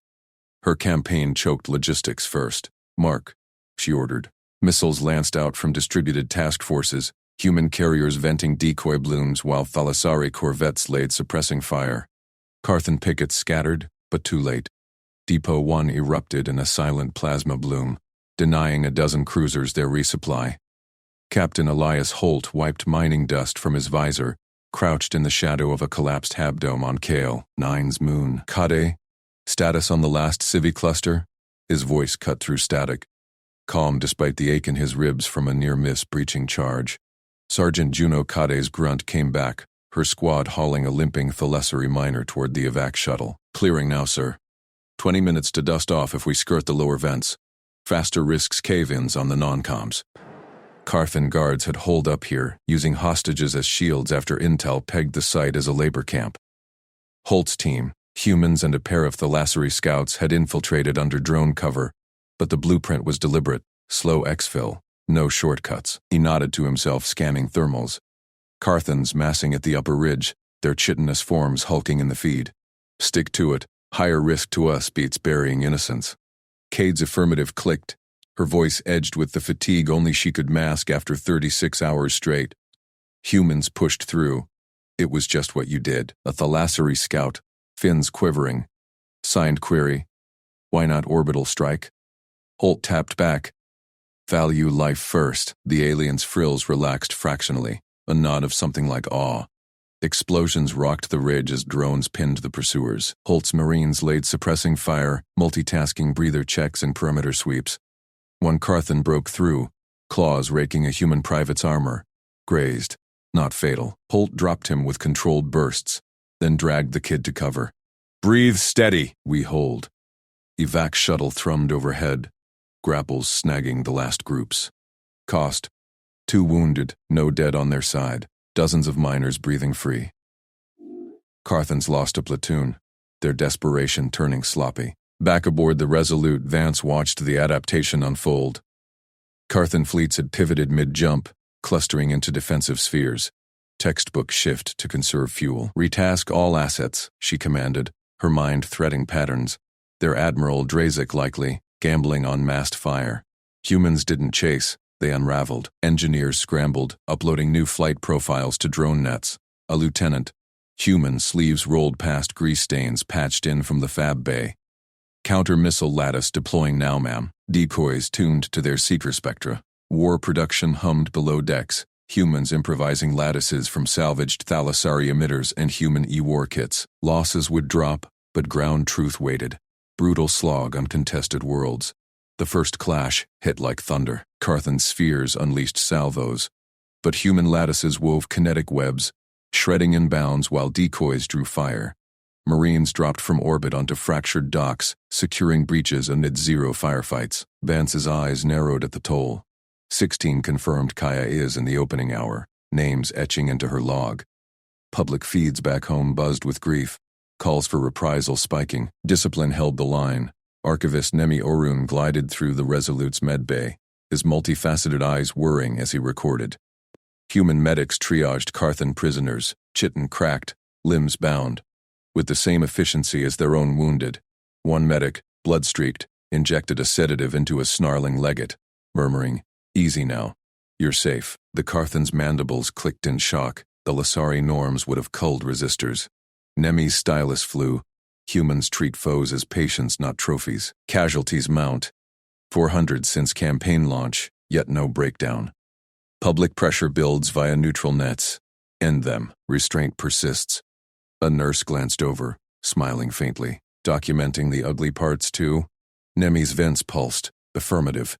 Her campaign choked logistics first. Mark, she ordered. Missiles lanced out from distributed task forces, human carriers venting decoy blooms while Thalassari corvettes laid suppressing fire. Carthan pickets scattered, but too late. Depot 1 erupted in a silent plasma bloom, denying a dozen cruisers their resupply. Captain Elias Holt wiped mining dust from his visor, crouched in the shadow of a collapsed habdome on Kale 9's moon. Kade, status on the last Civi cluster? His voice cut through static, calm despite the ache in his ribs from a near-miss breaching charge. Sergeant Juno Kade's grunt came back, her squad hauling a limping Thalassari miner toward the evac shuttle. Clearing now, sir. 20 minutes to dust off if we skirt the lower vents. Faster risks cave-ins on the non-coms. Carthan guards had holed up here, using hostages as shields after intel pegged the site as a labor camp. Holt's team, humans and a pair of Thalassari scouts, had infiltrated under drone cover, but the blueprint was deliberate, slow exfil, no shortcuts. He nodded to himself, scanning thermals. Carthans massing at the upper ridge, their chitinous forms hulking in the feed. Stick to it. Higher risk to us beats burying innocents. Cade's affirmative clicked, her voice edged with the fatigue only she could mask after 36 hours straight. Humans pushed through. It was just what you did. A Thalassari scout, fins quivering. Signed query. Why not orbital strike? Holt tapped back. Value life first. The alien's frills relaxed fractionally, a nod of something like awe. Explosions rocked the ridge as drones pinned the pursuers. Holt's Marines laid suppressing fire, multitasking breather checks and perimeter sweeps. One Carthan broke through, claws raking a human private's armor. Grazed, not fatal. Holt dropped him with controlled bursts, then dragged the kid to cover. Breathe steady, we hold. Evac shuttle thrummed overhead, grapples snagging the last groups. Cost: 2 wounded, no dead on their side. Dozens of miners breathing free. Carthans lost a platoon, their desperation turning sloppy. Back aboard the Resolute, Vance watched the adaptation unfold. Carthan fleets had pivoted mid-jump, clustering into defensive spheres. Textbook shift to conserve fuel. Retask all assets, she commanded, her mind threading patterns. Their Admiral Drazik likely, gambling on massed fire. Humans didn't chase. They unraveled. Engineers scrambled, uploading new flight profiles to drone nets. A lieutenant. Human sleeves rolled past grease stains patched in from the fab bay. Counter-missile lattice deploying now, ma'am. Decoys tuned to their seeker spectra. War production hummed below decks. Humans improvising lattices from salvaged Thalassari emitters and human E-war kits. Losses would drop, but ground truth waited. Brutal slog on contested worlds. The first clash hit like thunder. Carthan spheres unleashed salvos, but human lattices wove kinetic webs, shredding inbounds while decoys drew fire. Marines dropped from orbit onto fractured docks, securing breaches amid zero firefights. Vance's eyes narrowed at the toll. 16 confirmed Kaya is in the opening hour, names etching into her log. Public feeds back home buzzed with grief, calls for reprisal spiking. Discipline held the line. Archivist Nemi Orun glided through the Resolute's medbay, his multifaceted eyes whirring as he recorded. Human medics triaged Carthan prisoners, chitin cracked, limbs bound, with the same efficiency as their own wounded. One medic, blood-streaked, injected a sedative into a snarling legate, murmuring, "Easy now. You're safe." The Carthan's mandibles clicked in shock. The Lassari norms would have culled resistors. Nemi's stylus flew. Humans treat foes as patients, not trophies. Casualties mount. 400 since campaign launch, yet no breakdown. Public pressure builds via neutral nets. End them. Restraint persists. A nurse glanced over, smiling faintly. Documenting the ugly parts too? Nemi's vents pulsed. Affirmative.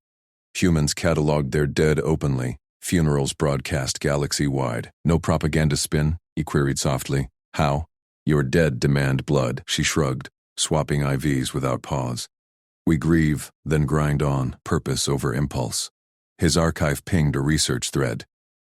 Humans cataloged their dead openly. Funerals broadcast galaxy-wide. No propaganda spin? He queried softly. How? Your dead demand blood, she shrugged, swapping IVs without pause. We grieve, then grind on, purpose over impulse. His archive pinged a research thread.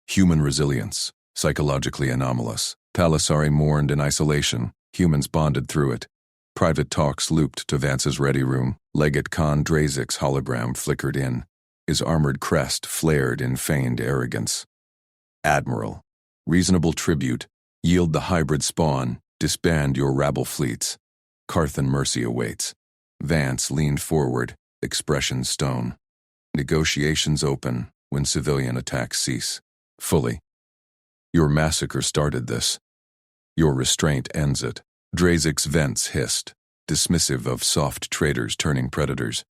Human resilience, psychologically anomalous. Thalassari mourned in isolation, humans bonded through it. Private talks looped to Vance's ready room. Legate Khan Drazik's hologram flickered in. His armored crest flared in feigned arrogance. Admiral. Reasonable tribute. Yield the hybrid spawn. Disband your rabble fleets. Carthan mercy awaits. Vance leaned forward, expression stone. Negotiations open when civilian attacks cease. Fully. Your massacre started this. Your restraint ends it. Drazik's vents hissed, dismissive of soft traders turning predators.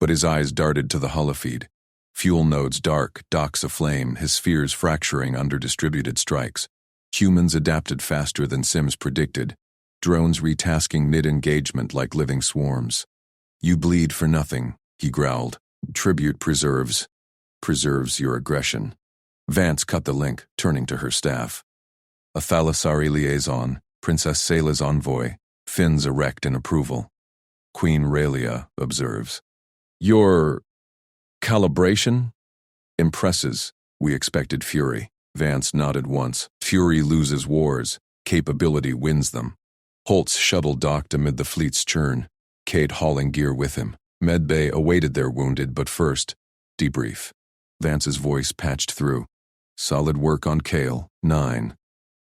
But his eyes darted to the holofeed. Fuel nodes dark, docks aflame, his spheres fracturing under distributed strikes. Humans adapted faster than Sims predicted, drones retasking mid-engagement like living swarms. You bleed for nothing, he growled. Tribute preserves your aggression. Vance cut the link, turning to her staff. A Thalassari liaison, Princess Sayla's envoy, fins erect in approval. Queen Raylia observes. Your calibration? Impresses. We expected fury. Vance nodded once. Fury loses wars. Capability wins them. Holt's shuttle docked amid the fleet's churn, Cade hauling gear with him. Medbay awaited their wounded, but first, debrief. Vance's voice patched through. Solid work on Kale, 9.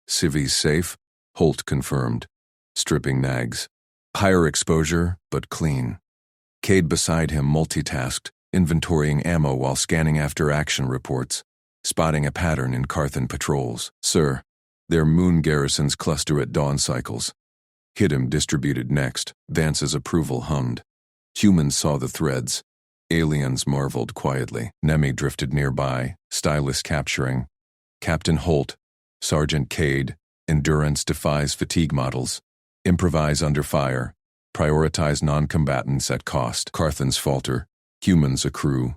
Civvies safe? Holt confirmed. Stripping nags. Higher exposure, but clean. Cade beside him multitasked, inventorying ammo while scanning after action reports, spotting a pattern in Carthan patrols. Sir, their moon garrisons cluster at dawn cycles. Hit him distributed next. Vance's approval hummed. Humans saw the threads. Aliens marveled quietly. Nemi drifted nearby, stylus capturing. Captain Holt, Sergeant Cade, endurance defies fatigue models. Improvise under fire. Prioritize non-combatants at cost. Carthan's falter. Humans accrue.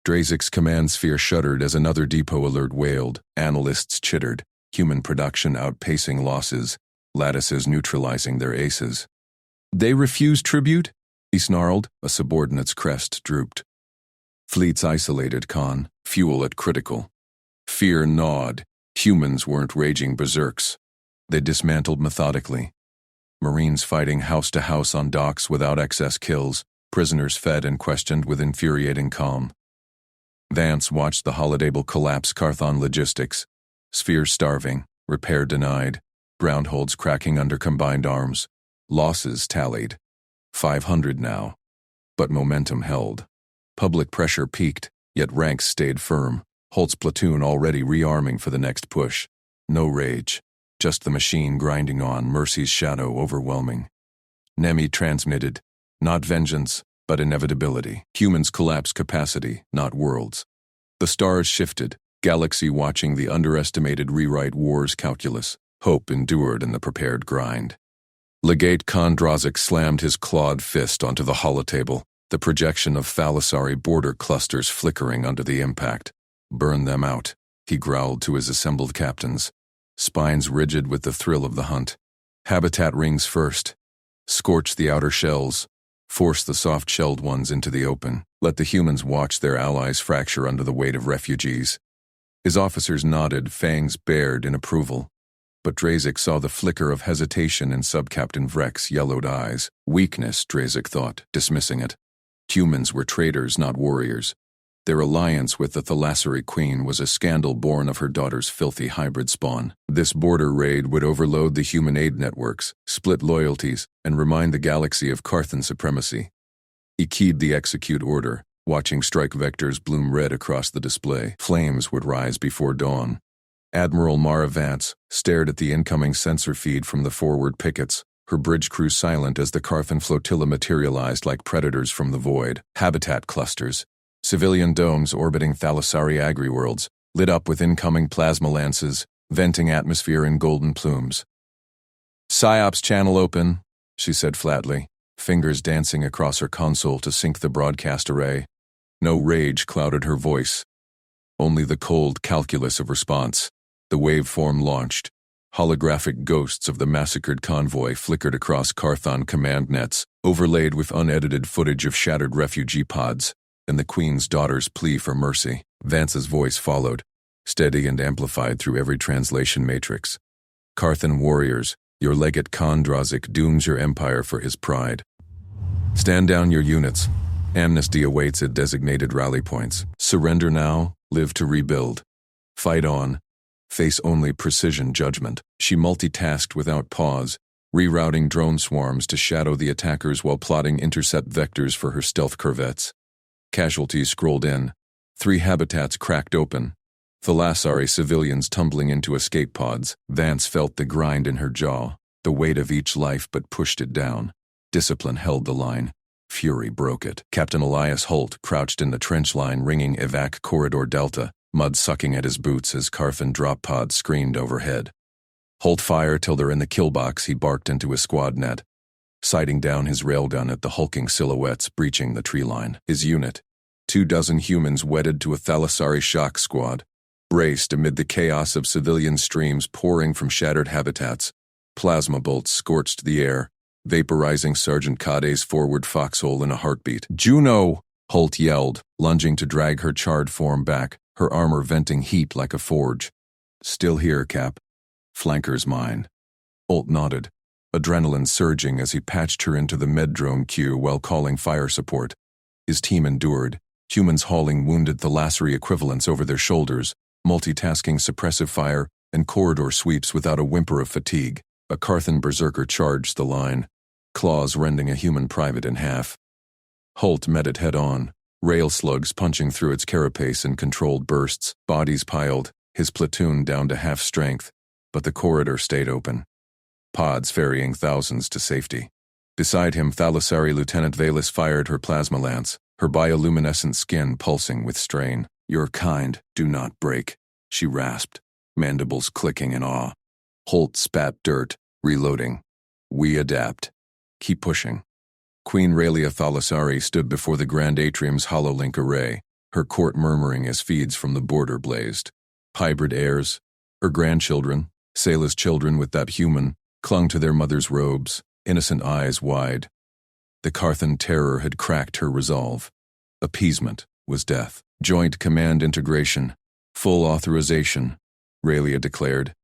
Drazik's command sphere shuddered as another depot alert wailed. Analysts chittered. Human production outpacing losses. Lattices neutralizing their aces. They refuse tribute? He snarled. A subordinate's crest drooped. Fleets isolated, Khan. Fuel at critical. Fear gnawed. Humans weren't raging berserks. They dismantled methodically. Marines fighting house to house on docks without excess kills. Prisoners fed and questioned with infuriating calm. Vance watched the holodable collapse Carthon logistics. Spheres starving. Repair denied. Groundholds cracking under combined arms. Losses tallied. 500 now. But momentum held. Public pressure peaked, yet ranks stayed firm. Holt's platoon already rearming for the next push. No rage. Just the machine grinding on, Mercy's shadow overwhelming. Nemi transmitted. Not vengeance, but inevitability. Humans collapse capacity, not worlds. The stars shifted, galaxy watching the underestimated rewrite war's calculus. Hope endured in the prepared grind. Legate Kondrazik slammed his clawed fist onto the holotable, the projection of Thalassari border clusters flickering under the impact. Burn them out, he growled to his assembled captains, spines rigid with the thrill of the hunt. Habitat rings first. Scorch the outer shells. Force the soft-shelled ones into the open. Let the humans watch their allies fracture under the weight of refugees. His officers nodded, fangs bared in approval. But Drazik saw the flicker of hesitation in Subcaptain Vrek's yellowed eyes. Weakness, Drazik thought, dismissing it. Humans were traitors, not warriors. Their alliance with the Thalassari Queen was a scandal born of her daughter's filthy hybrid spawn. This border raid would overload the human aid networks, split loyalties, and remind the galaxy of Carthan supremacy. He keyed the execute order, watching strike vectors bloom red across the display. Flames would rise before dawn. Admiral Mara Vance stared at the incoming sensor feed from the forward pickets, her bridge crew silent as the Carthan flotilla materialized like predators from the void. Habitat clusters. Civilian domes orbiting Thalassari agri-worlds, lit up with incoming plasma lances, venting atmosphere in golden plumes. "Psyops channel open," she said flatly, fingers dancing across her console to sync the broadcast array. No rage clouded her voice, only the cold calculus of response. The waveform launched. Holographic ghosts of the massacred convoy flickered across Carthon command nets, overlaid with unedited footage of shattered refugee pods, and the Queen's daughter's plea for mercy. Vance's voice followed, steady and amplified through every translation matrix. "Carthan warriors, your legate Kondrazik dooms your empire for his pride. Stand down your units. Amnesty awaits at designated rally points. Surrender now, live to rebuild. Fight on. face only precision judgment. She multitasked without pause, rerouting drone swarms to shadow the attackers while plotting intercept vectors for her stealth corvettes. Casualties scrolled in. 3 habitats cracked open. Thalassari civilians tumbling into escape pods. Vance felt the grind in her jaw, the weight of each life, but pushed it down. Discipline held the line. Fury broke it. Captain Elias Holt crouched in the trench line ringing evac corridor Delta, mud sucking at his boots as Carthan drop pods screamed overhead. "Hold fire till they're in the kill box," he barked into his squad net, sighting down his railgun at the hulking silhouettes breaching the tree line. His unit, 24 humans wedded to a Thalassari shock squad, braced amid the chaos of civilian streams pouring from shattered habitats. Plasma bolts scorched the air, vaporizing Sergeant Cade's forward foxhole in a heartbeat. "Juno!" Holt yelled, lunging to drag her charred form back, her armor venting heat like a forge. "Still here, Cap. Flanker's mine." Holt nodded, adrenaline surging as he patched her into the med-drone queue while calling fire support. His team endured, humans hauling wounded Thalassari equivalents over their shoulders, multitasking suppressive fire and corridor sweeps without a whimper of fatigue. A Carthan berserker charged the line, claws rending a human private in half. Holt met it head-on, rail slugs punching through its carapace in controlled bursts, bodies piled, his platoon down to half strength, but the corridor stayed open. Pods ferrying thousands to safety. Beside him, Thalassari Lieutenant Valus fired her plasma lance, her bioluminescent skin pulsing with strain. "Your kind do not break," she rasped, mandibles clicking in awe. Holt spat dirt, reloading. "We adapt. Keep pushing." Queen Raelia Thalassari stood before the Grand Atrium's hololink array, her court murmuring as feeds from the border blazed. Hybrid heirs, her grandchildren, Sayla's children with that human, clung to their mother's robes, innocent eyes wide. The Carthan terror had cracked her resolve. Appeasement was death. "Joint command integration. Full authorization," Raelia declared,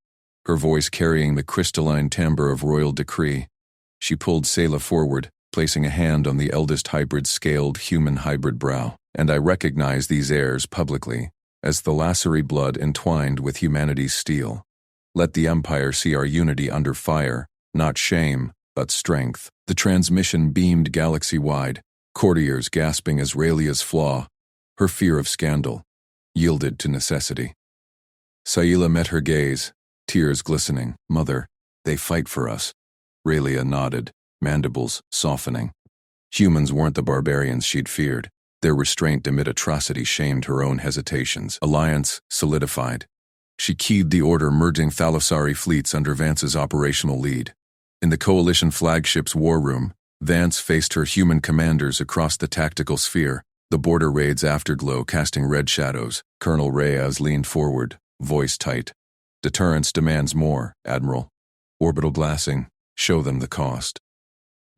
her voice carrying the crystalline timbre of royal decree. She pulled Sayla forward, placing a hand on the eldest hybrid's scaled human hybrid brow. "And I recognize these heirs publicly, as Thalassari blood entwined with humanity's steel. Let the Empire see our unity under fire, not shame, but strength." The transmission beamed galaxy-wide, courtiers gasping as Raelia's flaw, her fear of scandal, yielded to necessity. Sayla met her gaze, tears glistening. "Mother, they fight for us." Raelia nodded, mandibles softening. Humans weren't the barbarians she'd feared. Their restraint amid atrocity shamed her own hesitations. Alliance solidified. She keyed the order, merging Thalassari fleets under Vance's operational lead. In the Coalition flagship's war room, Vance faced her human commanders across the tactical sphere, the border raid's afterglow casting red shadows. Colonel Reyes leaned forward, voice tight. "Deterrence demands more, Admiral. Orbital glassing, show them the cost."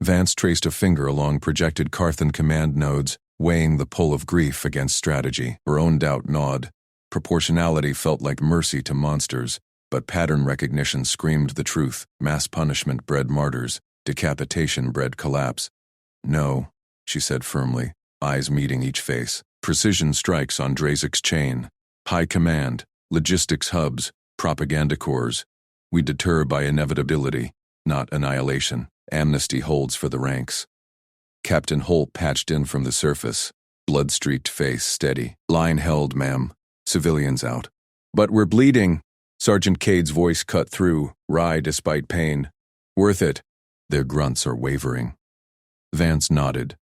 Vance traced a finger along projected Carthan command nodes, weighing the pull of grief against strategy. Her own doubt gnawed. Proportionality felt like mercy to monsters, but pattern recognition screamed the truth. Mass punishment bred martyrs, decapitation bred collapse. "No," she said firmly, eyes meeting each face. "Precision strikes on Drazik's chain. High command, logistics hubs, propaganda cores. We deter by inevitability, not annihilation. Amnesty holds for the ranks." Captain Holt patched in from the surface, blood-streaked face steady. "Line held, ma'am. Civilians out." "But we're bleeding." Sergeant Cade's voice cut through, wry despite pain. "Worth it." Their grunts are wavering. Vance nodded,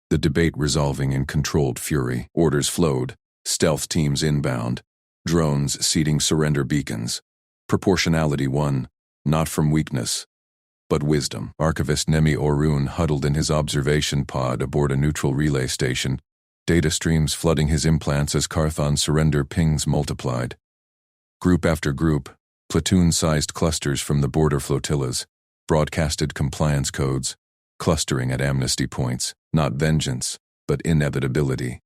the debate resolving in controlled fury. Orders flowed, stealth teams inbound, drones seeding surrender beacons. Proportionality won, not from weakness, but wisdom. Archivist Nemi Orun huddled in his observation pod aboard a neutral relay station, data streams flooding his implants as Carthan's surrender pings multiplied. Group after group, platoon-sized clusters from the border flotillas, broadcasted compliance codes, clustering at amnesty points, not vengeance, but inevitability.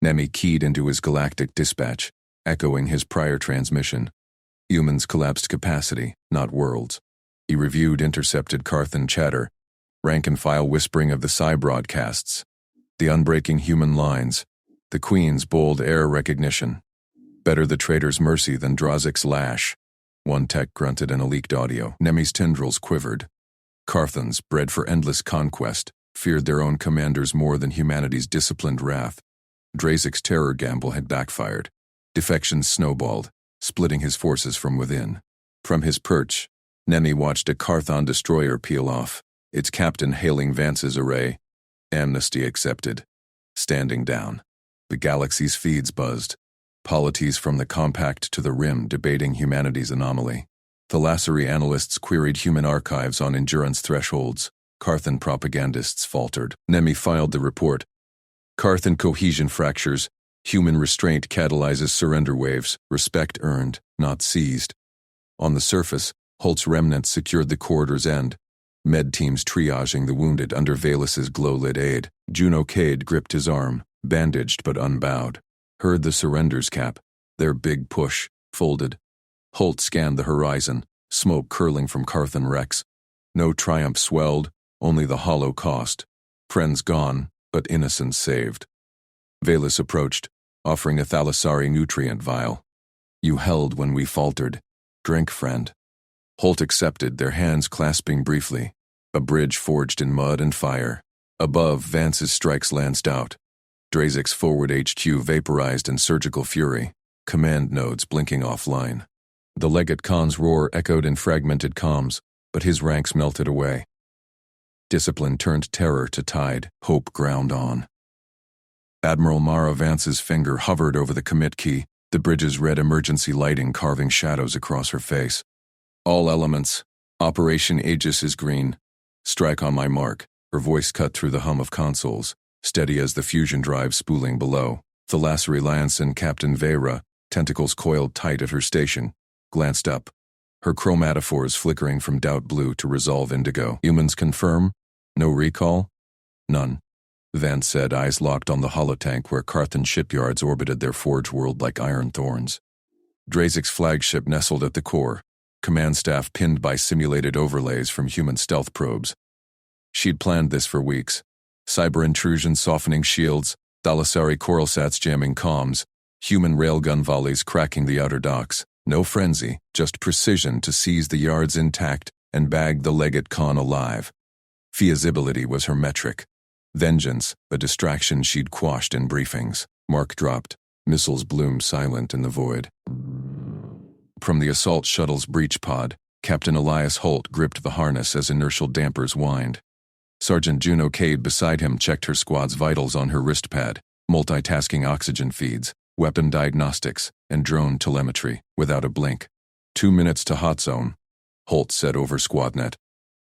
Nemi keyed into his galactic dispatch, echoing his prior transmission. Humans collapsed capacity, not worlds. He reviewed intercepted Carthan chatter, rank-and-file whispering of the Psi broadcasts, the unbreaking human lines, the Queen's bold air recognition. Better the traitor's mercy than Drazik's lash. One tech grunted in a leaked audio. Nemi's tendrils quivered. Carthans, bred for endless conquest, feared their own commanders more than humanity's disciplined wrath. Drazik's terror gamble had backfired. Defections snowballed, splitting his forces from within. From his perch, Nemi watched a Carthon destroyer peel off, its captain hailing Vance's array. Amnesty accepted. Standing down. The galaxy's feeds buzzed. Polities from the compact to the rim debating humanity's anomaly. Thalassari analysts queried human archives on endurance thresholds. Carthan propagandists faltered. Nemi filed the report. Carthan cohesion fractures. Human restraint catalyzes surrender waves. Respect earned, not seized. On the surface, Holt's remnants secured the corridor's end. Med teams triaging the wounded under Valus's glow-lit aid. Juno Cade gripped his arm, bandaged but unbowed. Heard the surrenders cap. Their big push, folded. Holt scanned the horizon, smoke curling from Carthan wrecks. No triumph swelled, only the hollow cost. Friends gone, but innocence saved. Valus approached, offering a Thalassari nutrient vial. You held when we faltered. Drink, friend. Holt accepted, their hands clasping briefly. A bridge forged in mud and fire. Above, Vance's strikes lanced out. Drazik's forward HQ vaporized in surgical fury, command nodes blinking offline. The Legate Khan's roar echoed in fragmented comms, but his ranks melted away. Discipline turned terror to tide, hope ground on. Admiral Mara Vance's finger hovered over the commit key, the bridge's red emergency lighting carving shadows across her face. All elements. Operation Aegis is green. Strike on my mark. Her voice cut through the hum of consoles, steady as the fusion drive spooling below. Thalassari Lance and Captain Vera, tentacles coiled tight at her station, glanced up. Her chromatophores flickering from doubt blue to resolve indigo. Humans confirm? No recall? None. Vance said, eyes locked on the holotank where Carthan shipyards orbited their forge world like iron thorns. Drazik's flagship nestled at the core, command staff pinned by simulated overlays from human stealth probes. She'd planned this for weeks. Cyber intrusions softening shields, Thalassari coralsats jamming comms, human railgun volleys cracking the outer docks. No frenzy, just precision to seize the yards intact and bag the Legate Khan alive. Feasibility was her metric. Vengeance, a distraction she'd quashed in briefings. Mark dropped. Missiles bloomed silent in the void. From the assault shuttle's breach pod, Captain Elias Holt gripped the harness as inertial dampers whined. Sergeant Juno Cade beside him checked her squad's vitals on her wristpad, multitasking oxygen feeds, weapon diagnostics, and drone telemetry, without a blink. 2 minutes to hot zone, Holt said over SquadNet.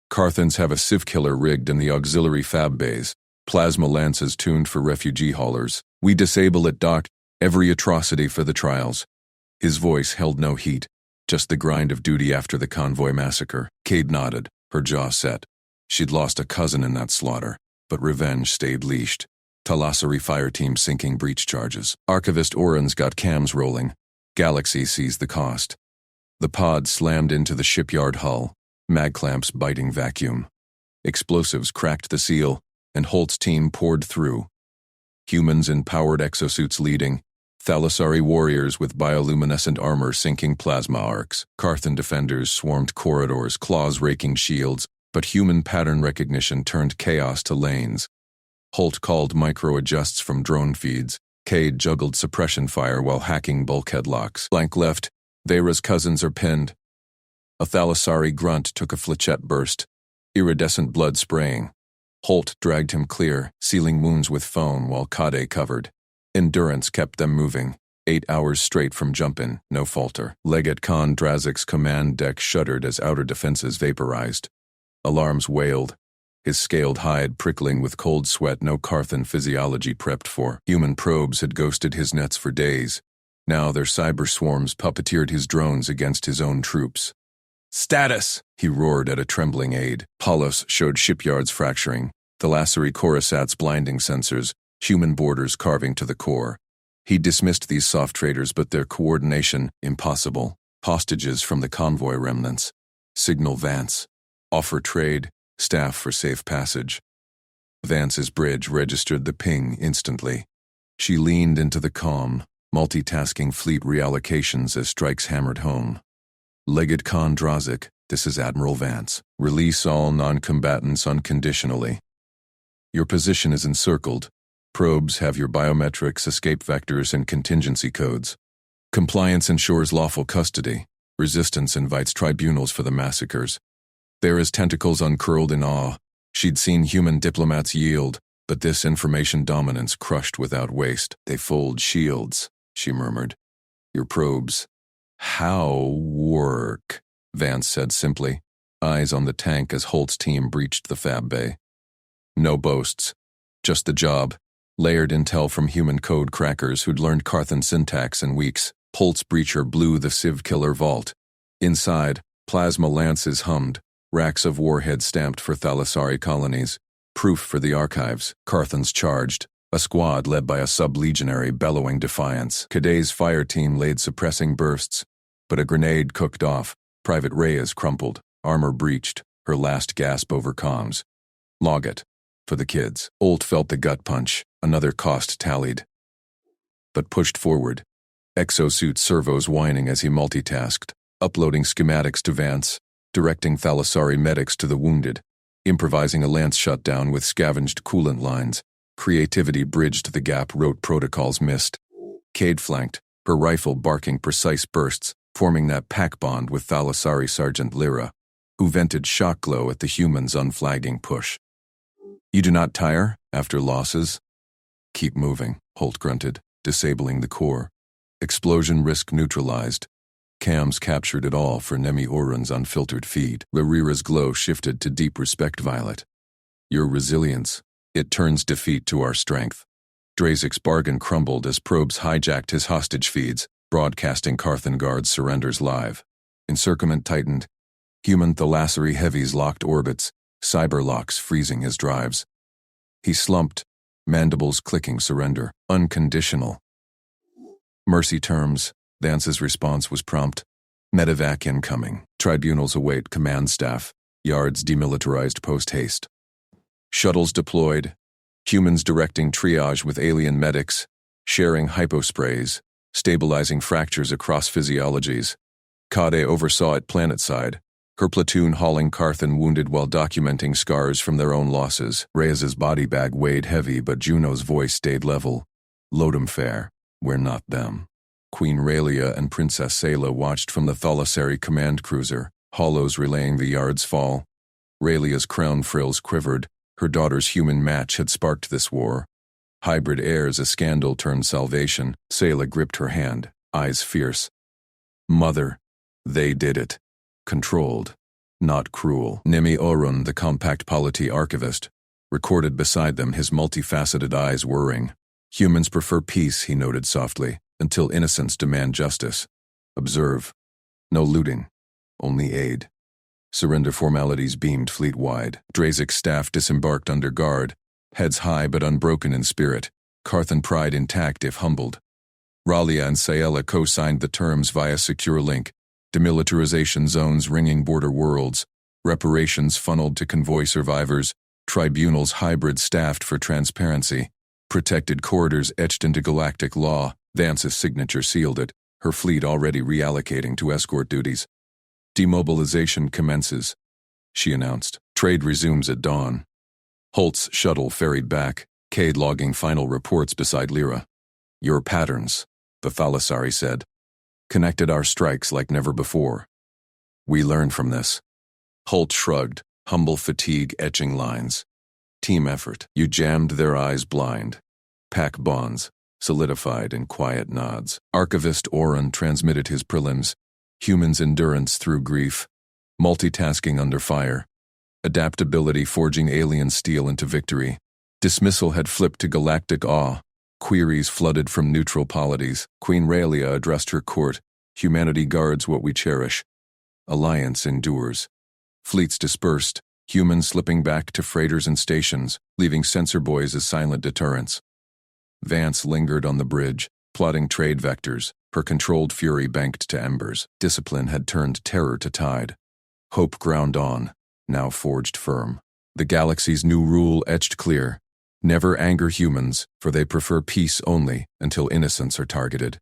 Carthans have a civ killer rigged in the auxiliary fab bays, plasma lances tuned for refugee haulers. We disable it, Doc. Every atrocity for the trials. His voice held no heat, just the grind of duty after the convoy massacre. Cade nodded, her jaw set. She'd lost a cousin in that slaughter, but revenge stayed leashed. Thalassari fire team sinking breach charges. Archivist Oren's got cams rolling. Galaxy sees the cost. The pod slammed into the shipyard hull, mag clamps biting vacuum. Explosives cracked the seal, and Holt's team poured through. Humans in powered exosuits leading, Thalassari warriors with bioluminescent armor sinking plasma arcs. Carthan defenders swarmed corridors, claws raking shields, but human pattern recognition turned chaos to lanes. Holt called micro-adjusts from drone feeds. Cade juggled suppression fire while hacking bulkhead locks. Blank left. Vera's cousins are pinned. A Thalassari grunt took a flechette burst, iridescent blood spraying. Holt dragged him clear, sealing wounds with foam while Kade covered. Endurance kept them moving. 8 hours straight from jump-in, no falter. Legate Khan Drazik's command deck shuddered as outer defenses vaporized. Alarms wailed, his scaled hide prickling with cold sweat no Carthan physiology prepped for. Human probes had ghosted his nets for days. Now their cyber swarms puppeteered his drones against his own troops. Status! He roared at a trembling aide. Palos showed shipyards fracturing, Thalassari Coruscant's blinding sensors, human borders carving to the core. He dismissed these soft traders, but their coordination, impossible. Hostages from the convoy remnants. Signal Vance. Offer trade, staff for safe passage. Vance's bridge registered the ping instantly. She leaned into the comm, multitasking fleet reallocations as strikes hammered home. Legate Khan Drazik, this is Admiral Vance. Release all non-combatants unconditionally. Your position is encircled. Probes have your biometrics, escape vectors, and contingency codes. Compliance ensures lawful custody. Resistance invites tribunals for the massacres. Vera's tentacles uncurled in awe. She'd seen human diplomats yield, but this information dominance crushed without waste. They fold shields, she murmured. Your probes. How work? Vance said simply, eyes on the tank as Holt's team breached the fab bay. No boasts. Just the job. Layered intel from human code crackers who'd learned Carthan syntax in weeks. Holt's breacher blew the Civ Killer vault. Inside, plasma lances hummed, racks of warheads stamped for Thalassari colonies. Proof for the archives. Carthans charged. A squad led by a sub-legionary bellowing defiance. Kaday's fire team laid suppressing bursts, but a grenade cooked off. Private Reyes crumpled, armor breached, her last gasp over comms. Log it. For the kids. Olt felt the gut punch. Another cost tallied. But pushed forward. Exosuit servos whining as he multitasked, uploading schematics to Vance, directing Thalassari medics to the wounded, improvising a lance shutdown with scavenged coolant lines. Creativity bridged the gap rote protocols missed. Cade flanked, her rifle barking precise bursts, forming that pack bond with Thalassari Sergeant Lyra, who vented shock glow at the humans' unflagging push. You do not tire after losses? Keep moving, Holt grunted, disabling the core. Explosion risk neutralized. Cams captured it all for Nemi Orun's unfiltered feed. Larira's glow shifted to deep respect violet. Your resilience. It turns defeat to our strength. Drazik's bargain crumbled as probes hijacked his hostage feeds, broadcasting Carthan Guard's surrenders live. Encirclement tightened. Human Thalassari heavies locked orbits, cyberlocks freezing his drives. He slumped, mandibles clicking surrender. Unconditional. Mercy terms. Vance's response was prompt. Medevac incoming. Tribunals await command staff. Yards demilitarized post-haste. Shuttles deployed. Humans directing triage with alien medics. Sharing hyposprays. Stabilizing fractures across physiologies. Kade oversaw it planetside. Her platoon hauling Carthan wounded while documenting scars from their own losses. Reyes's body bag weighed heavy, but Juno's voice stayed level. Load 'em fair. We're not them. Queen Raylia and Princess Sayla watched from the Thalassari command cruiser, hollows relaying the yard's fall. Raylia's crown frills quivered. Her daughter's human match had sparked this war. Hybrid heirs, a scandal turned salvation. Sayla gripped her hand, eyes fierce. Mother, they did it. Controlled, not cruel. Nemi Orun, the compact polity archivist, recorded beside them, his multifaceted eyes whirring. Humans prefer peace, he noted softly, until innocents demand justice. Observe. No looting. Only aid. Surrender formalities beamed fleet-wide. Drazik's staff disembarked under guard, heads high but unbroken in spirit, Carthan pride intact if humbled. Ralia and Sayela co-signed the terms via secure link, demilitarization zones ringing border worlds, reparations funneled to convoy survivors, tribunals hybrid staffed for transparency, protected corridors etched into galactic law. Vance's signature sealed it, her fleet already reallocating to escort duties. Demobilization commences, she announced. Trade resumes at dawn. Holt's shuttle ferried back, Cade logging final reports beside Lyra. Your patterns, the Thalassari said, connected our strikes like never before. We learn from this. Holt shrugged, humble fatigue etching lines. Team effort. You jammed their eyes blind. Pack bonds, solidified in quiet nods. Archivist Orun transmitted his prelims. Humans' endurance through grief. Multitasking under fire. Adaptability forging alien steel into victory. Dismissal had flipped to galactic awe. Queries flooded from neutral polities. Queen Raylia addressed her court. Humanity guards what we cherish. Alliance endures. Fleets dispersed. Humans slipping back to freighters and stations, leaving sensor boys as silent deterrents. Vance lingered on the bridge, plotting trade vectors, her controlled fury banked to embers. Discipline had turned terror to tide. Hope ground on, now forged firm. The galaxy's new rule etched clear. Never anger humans, for they prefer peace only until innocents are targeted.